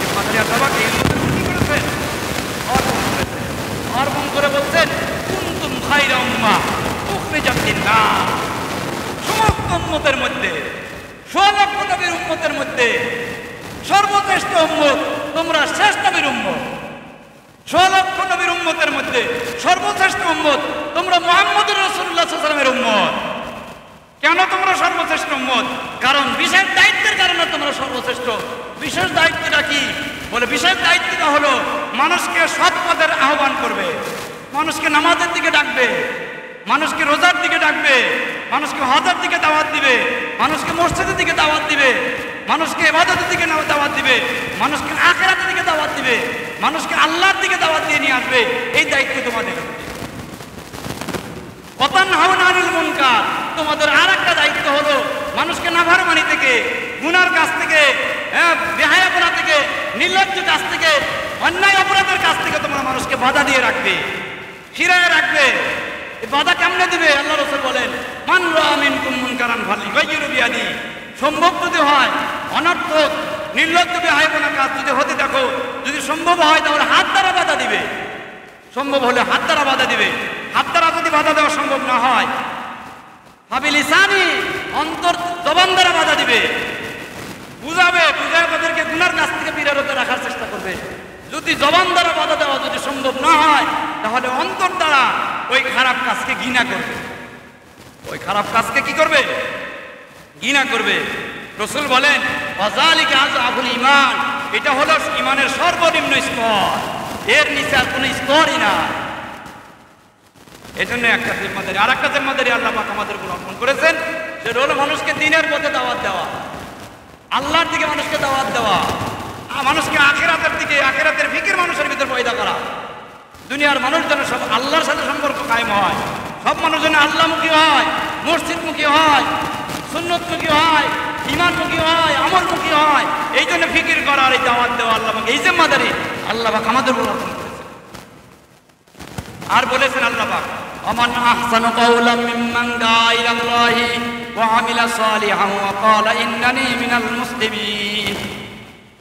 জিম্মাদারি আল্লাহ পাক এই উম্মতের কি করেছেন? অর্পণ করেছেন। অর্পণ করে বলছেন কুনতুম খায়রা উম্মাহ উখরিজাত লিন-নাস। সমস্ত উম্মতের মধ্যে, ১৬ লক্ষ নবীর উম্মতের মধ্যে সর্বশ্রেষ্ঠ উম্মত তোমরা, শেষ নবীর উম্মত। ১৬ লক্ষ নবীর উম্মতের মধ্যে সর্বশ্রেষ্ঠ উম্মত তোমরা মুহাম্মদুর রাসূলুল্লাহ সাল্লাল্লাহু আলাইহি ওয়াসাল্লামের উম্মত। কেন তোমরা সর্বশ্রেষ্ঠ উম্মত? কারণ বিশেষ দায়িত্বের কারণে তোমরা সর্বশ্রেষ্ঠ। বিশেষ দায়িত্বটা কি? বলে বিশেষ দায়িত্বটা হলো মানুষকে সৎ পথের আহ্বান করবে, মানুষকে নামাজের দিকে ডাকবে, মানুষকে রোজার দিকে ডাকবে, মানুষকে হজের দিকে দাওয়াত দিবে, মানুষকে মসজিদের দিকে দাওয়াত দিবে, মানুষকে ইবাদতের দিকে দাওয়াত দিবে, মানুষকে আখিরাতের দিকে দাওয়াত দিবে, মানুষকে আল্লাহর দিকে দাওয়াত দিয়ে নিয়ে আসবে। এই দায়িত্ব তোমাদের। ওয়াতানহাউনা আনিল মুনকার, তোমাদের আর একটা দায়িত্ব হলো মানুষকে নাফরমানি থেকে, গুনার কাছ থেকে, বেহায়াপনা থেকে, নির্লজ্জ কাছ থেকে, অন্যায় অপরাধের কাছ থেকে তোমরা মানুষকে বাধা দিয়ে রাখবে, ফিরায় রাখবে। এই বাধা কেমনে দিবে? আল্লাহ রাসূল বলেন মান রাআ মিনকুম মুনকারান ফালইউগাইয়িরু বিয়াদিহি। সম্ভব যদি হয়, অনর্থক নির্লজ্জ বেহায়াপনা কাজ যদি হতে দেখো, যদি সম্ভব হয় তাহলে হাত দ্বারা বাধা দিবে। সম্ভব হলে হাত দ্বারা বাধা দিবে। হাত দ্বারা যদি বাধা দেওয়া সম্ভব না হয়, ফাবিলিসানি, অন্তর জবান দ্বারা বাধা দিবে, বুঝাবে, বুঝায় তাদেরকে গুনার কাছ থেকে বিরত রাখার চেষ্টা করবে। যদি জবান দ্বারা বাধা দেওয়া যদি সম্ভব না হয়, তাহলে অন্তর দ্বারা ওই খারাপ কাজকে ঘৃণা করবে। ওই খারাপ কাজকে কি করবে? ঘৃণা করবে। রাসূল বলেন ওয়াযালিকা আযআফুল ঈমান, এটা হলো ঈমানের সর্বনিম্ন স্তর, এর নিচে আর কোনো স্তরই না। এজন্য একটা জিম্মাদারি, আর একটা জিম্মাদারি আল্লাহ পাক আমাদের উপর অর্পণ করেছেন, সেটা হলো মানুষকে দ্বীনের পথে দাওয়াত দেওয়া, আল্লাহর দিকে মানুষকে দাওয়াত দেওয়া, মানুষকে আখিরাতের দিকে, আখিরাতের ফিকির মানুষের ভিতর পয়দা করা। দুনিয়ার মানুষ যেন সব আল্লাহর সাথে সম্পর্ক কায়েম হয়, সব মানুষ যেন আল্লাহমুখী হয়, মসজিদমুখী হয়, সুন্নতমুখী হয়, ঈমানমুখী হয়, আমলমুখী হয়। এই জন্য ফিকির করার, এই দাওয়াত দেওয়া আল্লাহ পাক, এই জিম্মাদারি আল্লাহ পাক আমাদের উপর অর্পণ করেছেন। আর বলেছেন আল্লাহ পাক ওমান আহসানু কাওলাম মিম্মান দাআ ইলাল্লাহি ওয়া আমিলা সালিহান ওয়া ক্বালা ইন্নানী মিনাল মুসলিমিন।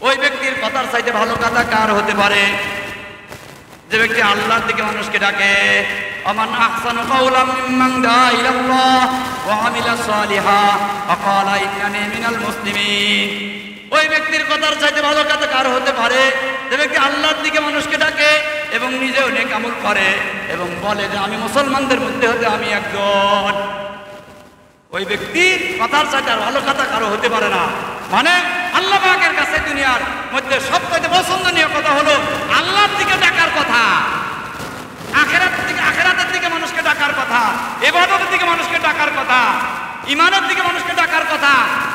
ওই ব্যক্তির কথার চাইতে ভালো কথা কার হতে পারে? যে ব্যক্তি আল্লাহর দিকে মানুষকে ডাকে। ওমান আহসানু কাওলাম মিম্মান দাআ ইলাল্লাহি ওয়া আমিলা সালিহান ওয়া ক্বালা ইন্নানী মিনাল মুসলিমিন। ওই ব্যক্তির কথার চাইতে ভালো কথা কার হতে পারে? যে ব্যক্তি আল্লাহর দিকে মানুষকে ডাকে এবং নিজেও নেক আমল করে এবং বলে যে আমি মুসলমানদের মধ্যে হতে আমি একজন। ওই ব্যক্তির কথার চাইতে আর ভালো কথা কারো হতে পারে না। মানে আল্লাহ পাকের কাছে দুনিয়ার মধ্যে সবচেয়ে পছন্দনীয় কথা হলো আল্লাহর দিকে ডাকার কথা, আখিরাতের দিকে মানুষকে ডাকার কথা, ইবাদতের দিকে মানুষকে ডাকার কথা, ঈমানের দিকে মানুষকে ডাকার কথা,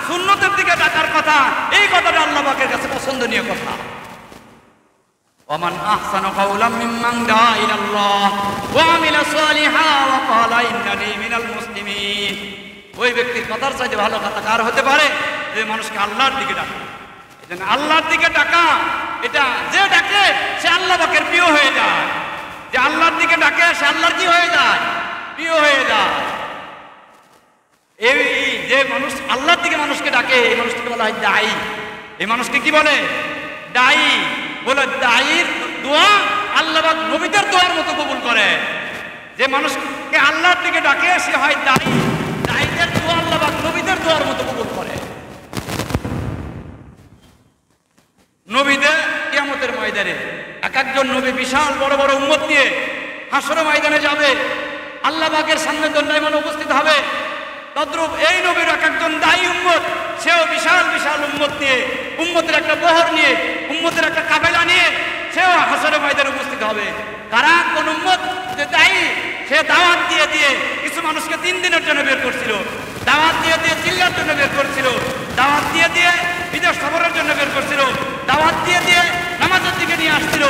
সুন্নতের দিকে ডাকার কথা। এই কথাটা আল্লাহ পাকের কাছে পছন্দনীয় কথা। ওমান আহসানু কাওলাম মিম্মান দাআ ইলাল্লাহি ওয়া আমিলা সালিহান ওয়া ক্বালা ইন্নানী মিনাল মুসলিমিন। ওই ব্যক্তির কথার চাইতে ভালো কথা কার হতে পারে? যে মানুষকে আল্লাহর দিকে ডাকে। এজন্য আল্লাহর দিকে ডাকা, এটা যে ডাকে সে আল্লাহ পাকের প্রিয় হয়ে যায়। যে আল্লাহর দিকে ডাকে সে আল্লাহর কি হয়ে যায়? প্রিয় হয়ে যায়। এই যে মানুষ আল্লাহর দিকে মানুষকে ডাকে, এই মানুষটাকে বলা হয় দায়ী। এই মানুষকে কি বলে? দায়ী। বলে দায়ীর দোয়া আল্লাহ পাক নবীদের দোয়ার মতো কবুল করে। যে মানুষকে আল্লাহর দিকে ডাকে সে হয় দায়ী। দায়ীদের দোয়া আল্লাহ পাক নবীদের দোয়ার মতো কবুল করে। নবীদের কিয়ামতের ময়দানে এক একজন নবী বিশাল বড় বড় উম্মত নিয়ে হাসরের ময়দানে যাবে, আল্লাহ পাকের সামনে দণ্ডায়মান উপস্থিত হবে। তদ্রূপ এই নবীর এক একজন দায়ী উম্মত, সেও বিশাল বিশাল উম্মত নিয়ে, উম্মতের একটা বহর নিয়ে, উম্মতের একটা কাফেলা নিয়ে সেও হাসরের ময়দানে উপস্থিত হবে। কারা? কোন উম্মত যে দায়ী, সে দাওয়াত দিয়ে দিয়ে কিছু মানুষকে 3 দিনের জন্য বের করছিল, দাওয়াত দিয়ে দিয়ে চিল্লার জন্য বের করছিল, দাওয়াত দিয়ে দিয়ে বিদেশ সফরের জন্য বের করছিল, দাওয়াত দিয়ে দিয়ে নামাজের দিকে নিয়ে আসছিল,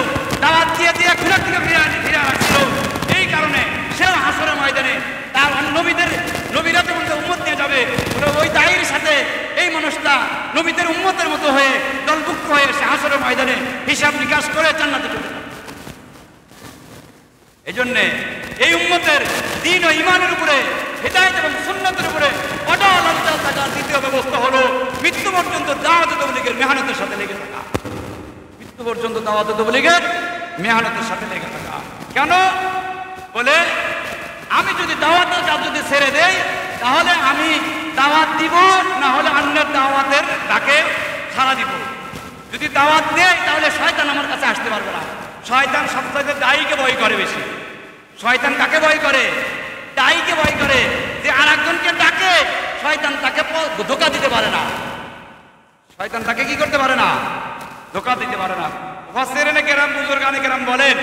দাওয়াত দিয়ে দিয়ে ঘুরার দিকে ফিরে আসছিল। এই কারণে সেও হাসরের ময়দানে তার নবীরা যেমন উম্মত নিয়ে যাবে, ওই দায়ীর সাথে এই মানুষ নবীদের উম্মতের মতো হয়ে দলভুক্ত হয়ে সে হাসরের ময়দানে হিসাব নিকাশ করে জান্নাতে চলে যাবে। এই জন্যে এই উম্মতের দ্বীন ও ঈমানের উপরে, হিদায়াত এবং সুন্নাতের উপরে অটল অবিচল থাকার দ্বিতীয় ব্যবস্থা হলো মৃত্যু পর্যন্ত দাওয়াত তাবলীগের মেহনতের সাথে লেগে থাকা। মৃত্যু পর্যন্ত দাওয়াত তাবলীগের মেহনতের সাথে লেগে থাকা। কেন? বলে আমি যদি দাওয়াতের কাজ যদি ছেড়ে দেই, তাহলে আমি দাওয়াত দিব, না হলে অন্যের দাওয়াতের ডাকে সাড়া দিব। যদি দাওয়াত দেই তাহলে শয়তান আমার কাছে আসতে পারবে না। শয়তান সবথেকে দায়ীকে ভয় করে বেশি। শয়তান কাকে ভয় করে? দায়ীকে ভয় করে। যে আর একজনকে ডাকে, শয়তান তাকে ধোঁকা দিতে পারে না। শয়তান তাকে কি করতে পারে না? ধোঁকা দিতে পারে না। মুফাসসিরিনে কেরাম, বুজুর্গানে কেরাম বলেন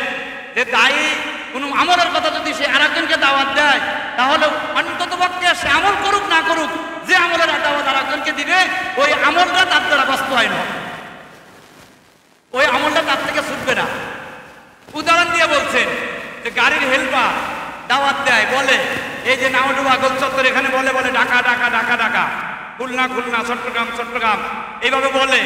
যে দায়ী কোনো আমলের কথা যদি সে আর একজনকে দাওয়াত দেয়, তাহলে অন্তত পক্ষে সে আমল করুক না করুক, যে আমলের দাওয়াত আর একজনকে দিবে, ওই আমলটা তার দ্বারা বাস্তবায়ন হবে, ওই আমলটা তার থেকে ছুটবে না। উদাহরণ দিয়ে বলছেন যে গাড়ির হেল্পার দাওয়াত দেয়, বলে এই যে নাওডুবা গোল চত্বর এখানে বলে বলে ঢাকা ঢাকা ঢাকা ঢাকা, খুলনা খুলনা, চট্টগ্রাম চট্টগ্রাম, এইভাবে বলে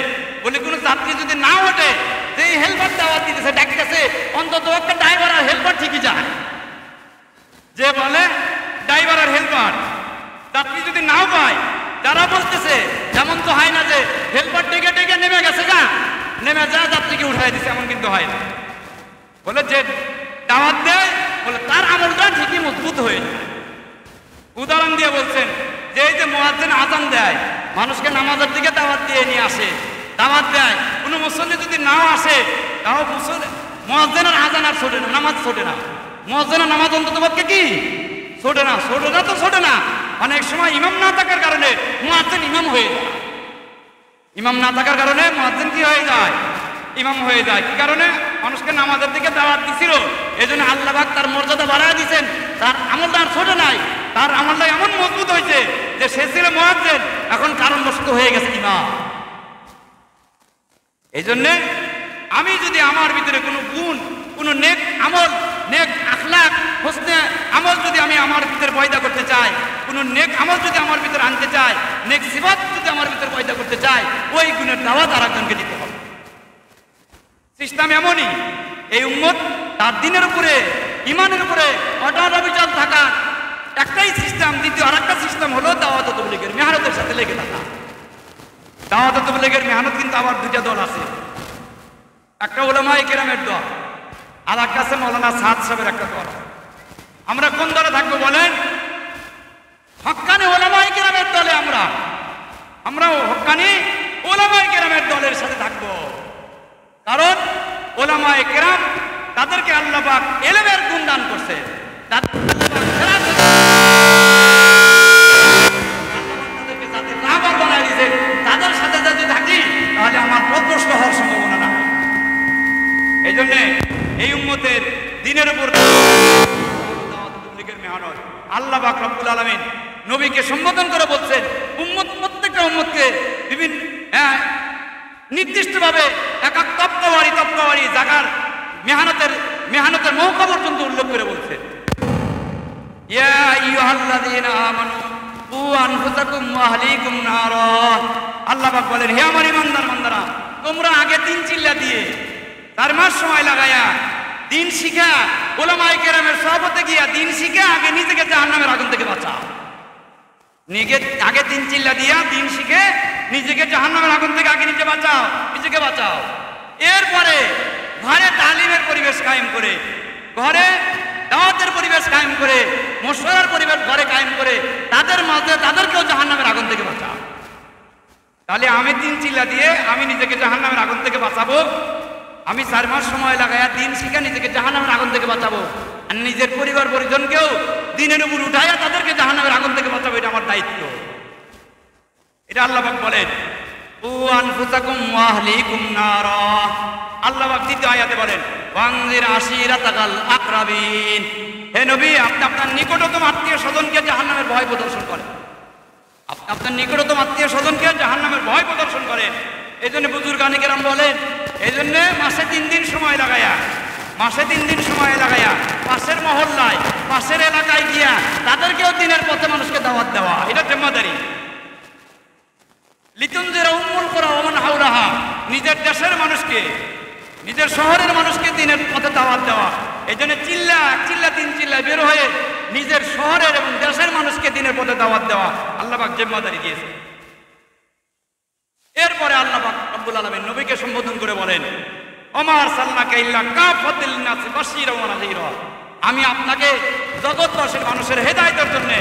কোনো যাত্রী যদি না ওঠে, যে হেল্পার দাওয়াত দিতেছে ডাকতেছে, অন্তত একটা ড্রাইভার আর হেল্পার ঠিকই যায়। যে বলে ড্রাইভার আর হেল্পার, যাত্রী যদি নাও পায়, যারা বলতেছে যেমন তো হয় না যে হেল্পার ডেকে ডেকে নেমে গেছে, গা নেমে যা যাত্রীকে উঠাই দিচ্ছে, এমন কিন্তু হয় না। বলে যে দাওয়াত দেয়, বলে তার আমলটা ঠিকই মজবুত হয়ে যায়। উদাহরণ দিয়ে বলছেন যে এই যে মুয়াজ্জিন আযান দেয়, মানুষকে নামাজের দিকে দাওয়াত দিয়ে নিয়ে আসে, দাওয়াত দেয়, কোনো মুসল্লি যদি নাও আসে, তাও মুয়াজ্জিনের আযান আর ছোটে না, নামাজ ছোটে না। মুয়াজ্জিনের নামাজ অন্তত পক্ষে কি ছোটে না? ছোটে না তো ছোটে না। অনেক সময় ইমাম না থাকার কারণে মুয়াজ্জিন ইমাম হয়ে যায়। ইমাম না থাকার কারণে মুয়াজ্জিন কি হয়ে যায়? ইমাম হয়ে যায়। কি কারণে? মানুষকে নামাজের দিকে দাওয়াত দিছিল, এই জন্য আল্লাহ পাক তার মর্যাদা বাড়ায় দিয়েছেন। তার আমলটা আর ছোট নাই, তার আমলটা এমন মজবুত হয়েছে যে সে ছিল মুয়াজ্জিন, এখন কারণবশত হয়ে গেছে ইমাম। এই জন্যে আমি যদি আমার ভিতরে কোনো গুণ, কোনো নেক আমল, নেক আখলাক, হোসনে আমল যদি আমি আমার ভিতরে পয়দা করতে চাই, কোনো নেক আমল যদি আমার ভিতরে আনতে চাই, নেক সিফাত যদি আমার ভিতরে পয়দা করতে চাই, ওই গুণের দাওয়াত আর একজনকে দিতে হবে। সিস্টেম এমনই, এই উম্মত তার দ্বীনের উপরে, ঈমানের উপরে অটল অবিচল থাকা একটাই সিস্টেম। দ্বিতীয় আরেকটা সিস্টেম হলো দাওয়াত তাবলীগের মেহনতের সাথে লেগে থাকা। দাওয়াত তাবলীগের মেহনত কিন্তু আবার দুইটা দল আছে। একটা উলামায়ে কেরামের দল, আর একটা আছে মাওলানা সাদ সাহেবের একটা দল। আমরা কোন দলে থাকবো বলেন? হক্কানি উলামায়ে কেরামের দলে। আমরা হক্কানি উলামায়ে কেরামের দলের সাথে থাকবো। কারণ উলামায়ে কেরাম, তাদেরকে আল্লাহ পাক ইলমের গুণ দান করছে, তাদের সাথে যদি থাকি তাহলে আমার পথভ্রষ্ট হওয়ার সম্ভাবনা না। এই জন্য এই উম্মতের দ্বীনের উপর মেহনত আল্লাহ পাক রব্বুল আলামিন নবীকে সম্বোধন করে বলছেন, উম্মত প্রত্যেকটা উম্মতকে বিভিন্ন নির্দিষ্টভাবে এক এক তপ্তওয়ারি জায়গার মেহনতের মৌকা পর্যন্ত উল্লেখ করে বলছেন, ইয়া আইয়ুহাল্লাযীনা আমানু কু আনফুসাকুম ওয়া আহলিকুম নারা। আল্লাহ পাক বলেন, হে আমার ঈমানদার বান্দারা, তোমরা আগে দিন চিল্লা দিয়ে 4 মাস সময় লাগায়া দিন শিখা, উলামায়ে কেরামের সহবতে গিয়া দিন শিখা আগে নিজেকে জাহান্নামের আগুন থেকে বাঁচাও। আগে দিন চিল্লা দিয়া দিন শিখে নিজেকে জাহান্নামের আগুন থেকে আগে নিজেকে বাঁচাও। এরপরে ঘরে তালিমের পরিবেশ কায়েম করে, ঘরে দাওয়াতের পরিবেশ কায়েম করে, মশওয়ারার পরিবেশ ঘরে কায়েম করে তাদের মাঝে তাদেরকেও জাহান্নামের আগুন থেকে বাঁচাও। তাহলে আমি দিন চিল্লা দিয়ে আমি নিজেকে জাহান্নামের আগুন থেকে বাঁচাবো, আমি 4 মাস সময় লাগায়া দিন শিখে নিজেকে জাহান্নামের আগুন থেকে বাঁচাবো, আর নিজের পরিবার পরিজনকেও দিনের উপর উঠাইয়া তাদেরকে জাহান্নামের আগুন থেকে বাঁচাবো। এটা আমার দায়িত্ব। এটা আল্লাহ পাক বলেন, কু আনফুসাকুম ওয়া আহলিকুম নারা। আল্লাহ পাক দ্বিতীয় আয়াতে বলেন, ওয়ানজির আশিরাতাকাল আকরাবিন। হে নবী, আপনি আপনার নিকটতম আত্মীয় স্বজনকে জাহান্নামের ভয় প্রদর্শন করেন। আপনি আপনার নিকটতম আত্মীয় স্বজনকে জাহান্নামের ভয় প্রদর্শন করেন। এই জন্য বুজুর্গানে কেরাম বলেন, এই জন্য মাসে 3 দিন সময় লাগায়া পাশের মহল্লায়, পাশের এলাকায় গিয়া তাদেরকেও দিনের পথে মানুষকে দাওয়াত দেওয়া, এটা জিম্মাদারি। লিতুনজিরা উম্মুল কুরা ওয়া মান হাওলাহা, নিজের দেশের মানুষকে, নিজের শহরের মানুষকে দিনের পথে দাওয়াত দেওয়া। এই জন্য তিন চিল্লা বের হয়ে নিজের শহরের এবং দেশের মানুষকে দিনের পথে দাওয়াত দেওয়া আল্লাহ পাক জিম্মাদারি দিয়েছে। এরপরে আল্লাহ পাক রব্বুল আলামিন নবীকে সম্বোধন করে বলেন, ওমা আরসালনাকা ইল্লা কাফাতাল লিন-নাসি বাশীরা ওয়া নাযীরা, আমি আপনাকে জগৎবাসীর মানুষের হেদায়েতের জন্য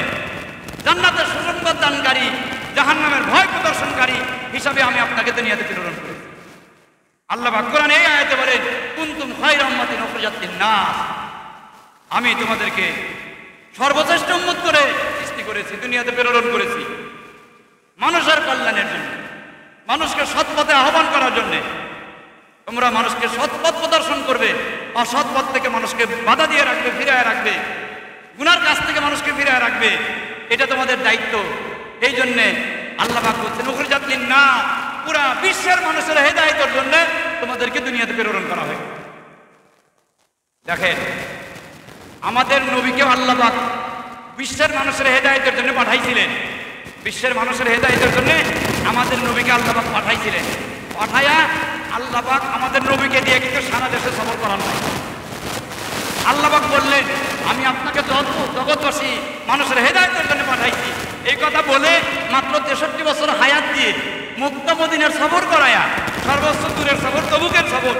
জান্নাতের সুসংবাদ দানকারী, জাহান্নামের ভয় প্রদর্শনকারী হিসাবে আমি আপনাকে দুনিয়াতে প্রেরণ করেছি। আল্লাহ পাক কোরআনে এই আয়াতে বলেন, কুনতুম খায়রা উম্মাতিন উখরিজাত লিন-নাস, আমি তোমাদেরকে সর্বশ্রেষ্ঠ উম্মত করে সৃষ্টি করেছি, দুনিয়াতে প্রেরণ করেছি মানুষের কল্যাণের জন্য, মানুষকে সৎ পথে আহ্বান করার জন্য। তোমরা মানুষকে সৎ পথ প্রদর্শন করবে, অসৎ পথ থেকে মানুষকে বাধা দিয়ে রাখবে, ফিরায় রাখবে, গুনার কাছ থেকে মানুষকে ফিরায় রাখবে, এটা তোমাদের দায়িত্ব। এই জন্যে আল্লাহ পাক বলছেন, উখরিজাত লিন-নাস, পুরা বিশ্বের মানুষের হেদায়েতের জন্য তোমাদেরকে দুনিয়াতে প্রেরণ করা হয়। দেখেন, আমাদের নবীকেও আল্লাহ পাক বিশ্বের মানুষের হেদায়েতের জন্য পাঠাইছিলেন। বিশ্বের মানুষের হেদায়েতের জন্য আমাদের নবীকে আল্লাহ পাক পাঠাইছিলেন। পাঠায়া আল্লাহ পাক আমাদের নবীকে দিয়ে কিন্তু সারা দেশে সফর করানো হয়। আল্লাহ পাক বললেন, আমি আপনাকে জগৎবাসী মানুষের হেদায়েতের জন্য পাঠাইছি। এই কথা বলে মাত্র 63 বছর হায়াত দিয়ে মক্কা মদিনার সফর করায়া, সর্বোচ্চ দূরের সফর তবুকের সফর,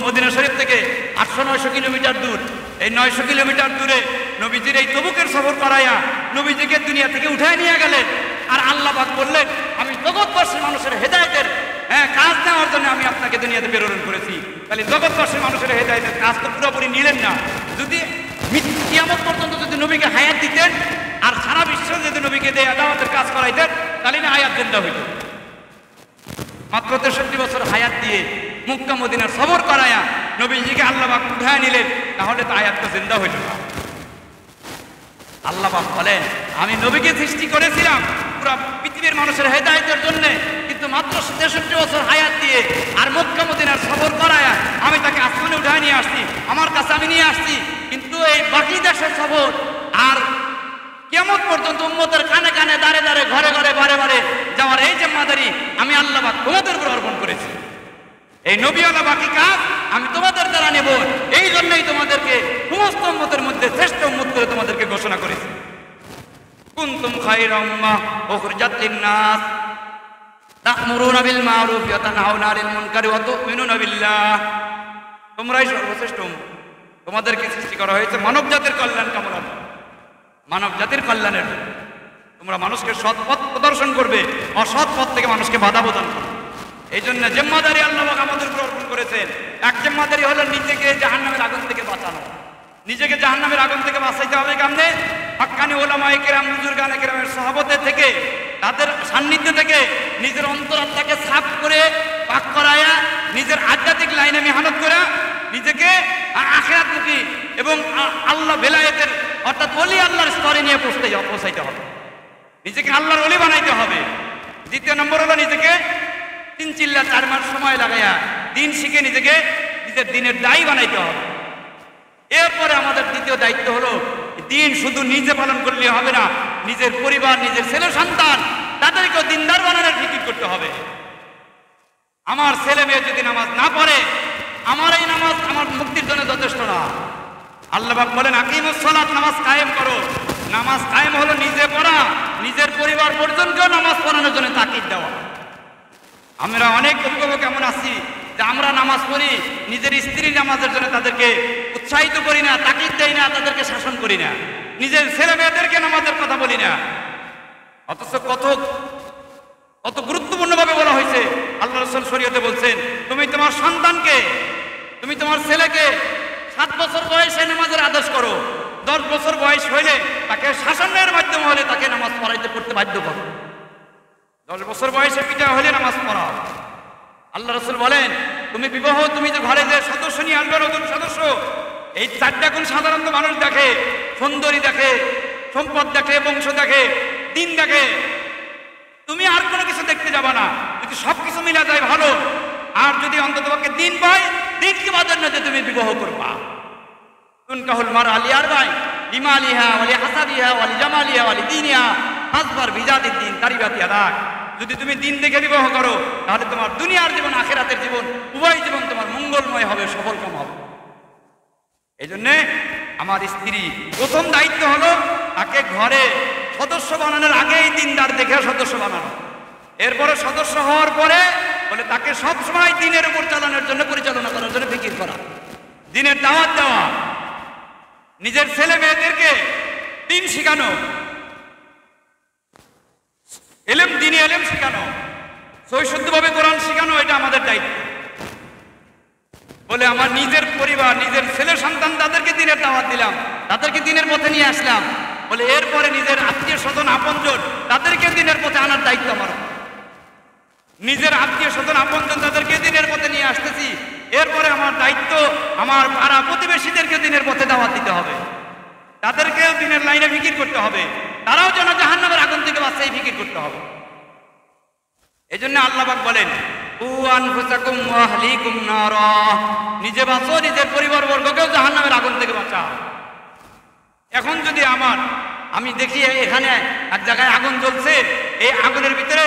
মদিনা শরীফ থেকে 800-900 কিলোমিটার দূর, এই 900 কিলোমিটার দূরে নবীজির এই তবুকের সফর করায়া নবীজিকে দুনিয়া থেকে উঠায় নিয়ে গেলেন। আর আল্লাহ পাক বললেন, আমি জগৎবাসী মানুষের হেদায়েতের কাজ নেওয়ার জন্য আমি আপনাকে দুনিয়াতে প্রেরণ করেছি। তাহলে জগৎবাসী মানুষের হেদায়েতের কাজ তো পুরোপুরি নিলেন না। যদি কিয়ামত পর্যন্ত যদি নবীকে হায়াত দিতেন আর সারা বিশ্ব যদি নবীকে দিয়ে দাওয়াতের কাজ করাইতেন, তাহলে না হায়াত জিন্দা হইত। মাত্র 63 বছর হায়াত দিয়ে মক্কা মদিনার সফর করায়া নবীজিকে আল্লাহ পাক উঠায় নিলেন, তাহলে তো আয়াত তো জিন্দা হইল না। আল্লাহ পাক বলেন, আমি নবীকে সৃষ্টি করেছিলাম পুরো পৃথিবীর মানুষের হেদায়েতের জন্য, কিন্তু মাত্র 63 বছর হায়াত দিয়ে আর মক্কা মদিনার সফর করায়া আমি তাকে আসমানে উঠায় নিয়ে আসছি, আমার কাছে আমি নিয়ে আসছি। কিন্তু এই বাকি দেশের সফর আর কিয়ামত পর্যন্ত উম্মতের কানে কানে, দাঁড়ে দাঁড়ে, ঘরে ঘরে, বারে বারে যাওয়ার এই জিম্মাদারি আমি আল্লাহ পাক তোমাদের উপর অর্পণ করেছি। এই নবীওয়ালা বাকি কাজ আমি তোমাদের দ্বারা নেব। এই জন্যই তোমাদেরকে সমস্ত উম্মতের মধ্যে শ্রেষ্ঠ উম্মত করে তোমাদেরকে ঘোষণা করেছি। কুনতুম খায়রা উম্মাহ উখরিজাত লিন-নাস তা'মুরুনা বিল মা'রুফ ওয়া তানহাউনা আনিল মুনকারি ওয়া তু'মিনুনা বিল্লাহ, তোমরাই সর্বশ্রেষ্ঠ উম্মত। তোমাদেরকে সৃষ্টি করা হয়েছে মানব জাতির কল্যাণ কামনা, মানব জাতির কল্যাণের জন্য। তোমরা মানুষকে সৎ পথ প্রদর্শন করবে, অসৎ পথ থেকে মানুষকে বাধা প্রদান করবে। এই জন্য জিম্মাদারি আল্লাহ পাক আমাদের উপর অর্পণ করেছেন। এক জিম্মাদারি হলো নিজেকে জাহান্নামের আগুন থেকে বাঁচানো। নিজেকে জাহান্নামের আগুন থেকে বাঁচাইতে হবে কেমনে? হাক্কানি উলামায়ে কেরাম, বুজুর্গানে কেরামের সহবতে থেকে, তাদের সান্নিধ্য থেকে নিজের অন্তরাত্মাকে সাফ করে পাক করায়া, নিজের আধ্যাত্মিক লাইনে মেহনত করে নিজেকে আখিরাতমুখী এবং আল্লাহ বেলায়েতের অর্থাৎ ওলি আল্লাহর স্তরে নিয়ে পৌঁছাইতে হবে। নিজেকে আল্লাহর ওলি বানাইতে হবে। দ্বিতীয় নম্বর হলো নিজেকে 3 চিল্লা 4 মাস সময় লাগাইয়া দিন শিখে নিজেকে নিজের দিনের দায়ী বানাইতে হবে। এরপরে আমাদের দ্বিতীয় দায়িত্ব হলো দিন শুধু নিজে পালন করলে হবে না, নিজের পরিবার, নিজের ছেলে সন্তান তাদেরকেও দিনদার বানানোর ফিকির করতে হবে। আমার ছেলে মেয়ে যদি নামাজ না পড়ে, আমার এই নামাজ আমার মুক্তির জন্য যথেষ্ট না। আল্লাহ পাক বলেন, আকিমুস সালাত, নামাজ কায়েম করো। নামাজ কায়েম হলো নিজে পড়া, নিজের পরিবার পর্যন্তও নামাজ পড়ানোর জন্য তাকিদ দেওয়া। আমরা অনেক অভিভাবক এমন আছি যে আমরা নামাজ পড়ি, নিজের স্ত্রী নামাজের জন্য তাদেরকে উৎসাহিত করি না, তাকিদ দেই না, তাদেরকে শাসন করি না, নিজের ছেলে মেয়েদেরকে নামাজের কথা বলি না। অথচ কত গুরুত্বপূর্ণভাবে বলা হয়েছে। আল্লাহ রাসূল শরীয়তে বলছেন, তুমি তোমার সন্তানকে, তুমি তোমার ছেলেকে 7 বছর বয়সে নামাজের আদেশ করো, 10 বছর বয়স হইলে তাকে শাসনের মাধ্যমে হলে তাকে নামাজ পড়তে বাধ্য করো। 10 বছর বয়সে পিতা হলে নামাজ পড়াও। আল্লাহ রাসূল বলেন, তুমি বিবাহ, তুমি যে ঘরে যে সদস্য নিয়ে আনবে, নতুন সদস্য, এই 4টা গুণ সাধারণত মানুষ দেখে। সুন্দরী দেখে, সম্পদ দেখে, বংশ দেখে, দিন দেখে। তুমি আর কোনো কিছু দেখতে যাবা না। যদি সবকিছু মিলা যায় ভালো, আর যদি অন্ততপক্ষে দিন পায়, দিনকে বাজার না যে তুমি বিবাহ করবা। তুনকাহুল মারআ লিআরবাঈন লিমালিহা ওয়া লিহাসাবিহা ওয়া লিজামালিহা ওয়া লিদীনিহা ফাসবার বিজাতিদ দ্বীন তারিবাত ইয়াদাক। যদি তুমি দিন দেখে বিবাহ করো তাহলে তোমার দুনিয়ার জীবন আখিরাতের জীবন উভয় জীবন তোমার মঙ্গলময় হবে, সফলকাম হবে। এই জন্যে আমার স্ত্রী প্রথম দায়িত্ব হলো তাকে ঘরে সদস্য বানানোর আগেই দিনদার দেখে সদস্য বানানো। এরপরে সদস্য হওয়ার পরে বলে তাকে সবসময় দিনের উপর চালানোর জন্য, পরিচালনা করার জন্য ফিকির করা, দিনের দাওয়াত দেওয়া, নিজের ছেলে মেয়েদেরকে দিন শিখানো, দিনী এলেম শিখানো, সহিশুদ্ধভাবে কোরআন শিখানো, এটা আমাদের দায়িত্ব। বলে আমার নিজের পরিবার, নিজের ছেলে সন্তান তাদেরকে দিনের দাওয়াত দিলাম, তাদেরকে দিনের পথে নিয়ে আসলাম। বলে এরপরে নিজের আত্মীয় স্বজন আপনজন তাদেরকে দিনের পথে আনার দায়িত্ব আমার। নিজের আত্মীয় স্বজন আপনজন তাদেরকে দিনের পথে নিয়ে আসতেছি, এরপরে আমার দায়িত্ব আমার পাড়া প্রতিবেশীদেরকে দিনের পথে দাওয়াত দিতে হবে, তাদেরকেও দিনের লাইনে ফিকির করতে হবে, তারাও যেন জাহান্নামের আগুন থেকে বাঁচতে ফিকির করতে হবে। এই জন্য আল্লাহ পাক বলেন নিজে বাঁচো, নিজের পরিবার বর্গকেও জাহান্নামের আগুন থেকে বাঁচাও। এখন যদি আমি দেখি এখানে এক জায়গায় আগুন জ্বলছে, এই আগুনের ভিতরে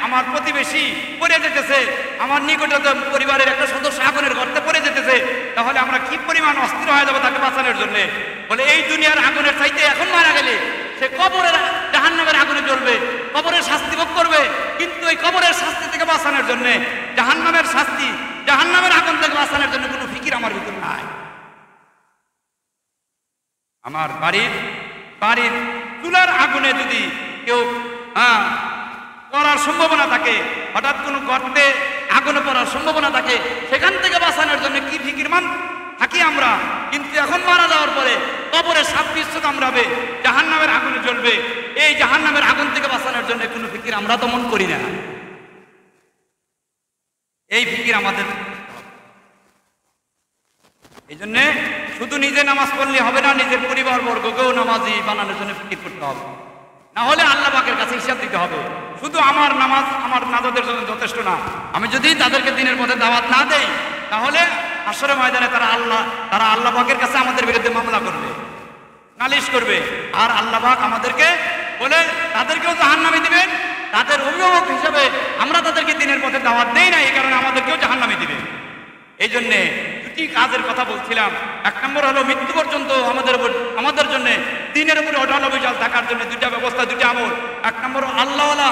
আমার প্রতিবেশী পড়ে যেতেছে, আমার নিকটতম পরিবারের একটা সদস্য আগুনের গর্তে পড়ে যেতেছে, তাহলে আমরা কি পরিমাণ অস্থির হয়ে যাবো তাকে বাঁচানোর জন্য। বলে এই দুনিয়ার আগুনের চাইতে এখন মারা গেলে সে কবরের জাহান্নামের আগুনে জ্বলবে, কবরের শাস্তি ভোগ করবে, কিন্তু এই কবরের শাস্তি থেকে বাঁচানোর জন্য, জাহান্নামের শাস্তি, জাহান্নামের আগুন থেকে বাঁচানোর জন্য কোনো ফিকির আমার ভিতর নাই। আমার বাড়ির চুলার আগুনে যদি কেউ পড়ার সম্ভাবনা থাকে, হঠাৎ কোনো গর্তে আগুনে পড়ার সম্ভাবনা থাকে, সেখান থেকে বাঁচানোর জন্য কি ফিকিরমান থাকি আমরা। কিন্তু এখন মারা যাওয়ার পরে কবরে সাপ বিশ্ব কামড়াবে, জাহান্নামের আগুনে জ্বলবে, এই জাহান্নামের আগুন থেকে বাঁচানোর জন্য কোনো ফিকির আমরা তো মন করি না। এই ফিকির আমাদের। এই জন্যে শুধু নিজে নামাজ পড়লে হবে না, নিজের পরিবার বর্গকেও নামাজি বানানোর জন্য ফিকির করতে হবে, না হলে আল্লাহ পাকের কাছে হিসাব দিতে হবে। শুধু আমার নামাজ আমার নাজাতের জন্য যথেষ্ট না। আমি যদি তাদেরকে দিনের মধ্যে দাওয়াত না দেই, তাহলে হাশরের ময়দানে তারা আল্লাহ পাকের কাছে আমাদের বিরুদ্ধে মামলা করবে, নালিশ করবে, আর আল্লাহ পাক আমাদেরকে বলে তাদেরকেও জাহান্নামে দিবেন। তাদের অভিভাবক হিসেবে আমরা তাদেরকে দিনের পথে দাওয়াত দেই না, এই কারণে আমাদেরকেও জাহান্নামে দিবে। এই জন্যে দুটি কাজের কথা বলছিলাম। এক নম্বর হলো মৃত্যু পর্যন্ত আমাদের জন্য দিনের উপরে অটল অবিচল থাকার জন্য দুইটা ব্যবস্থা, দুইটা আমল। এক নম্বর আল্লাহওয়ালা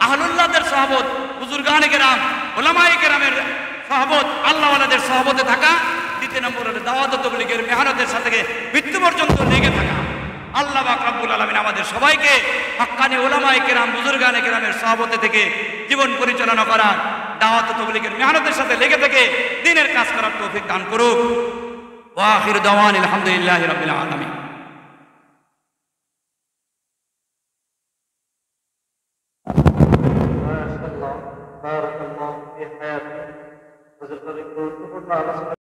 আহলুল্লাহদের সহবত, বুজুর্গানে কেরাম, ওলামায়ে কেরামের সহবত, আল্লাহওয়ালাদের সহবতে থাকা। দ্বিতীয় নম্বর হলো দাওয়াত তাবলীগের মেহনতের সাথে মৃত্যু পর্যন্ত লেগে থাকা। আল্লাহ পাক রব্বুল আলামিন আমাদের সবাইকে হক্কানি ওলামায়ে কেরাম, বুজুর্গানে কেরামের সহবতে থেকে জীবন পরিচালনা করার, দাওয়াত তাবলীগের মেহনতের সাথে লেগে থেকে দ্বীনের কাজ করার তৌফিক দান করুক। ওয়া আখিরু দাওয়ানা আলহামদুলিল্লাহি রাব্বিল আলামিন। মাশাআল্লাহ, বারাকাল্লাহু ফি হায়াতিহি।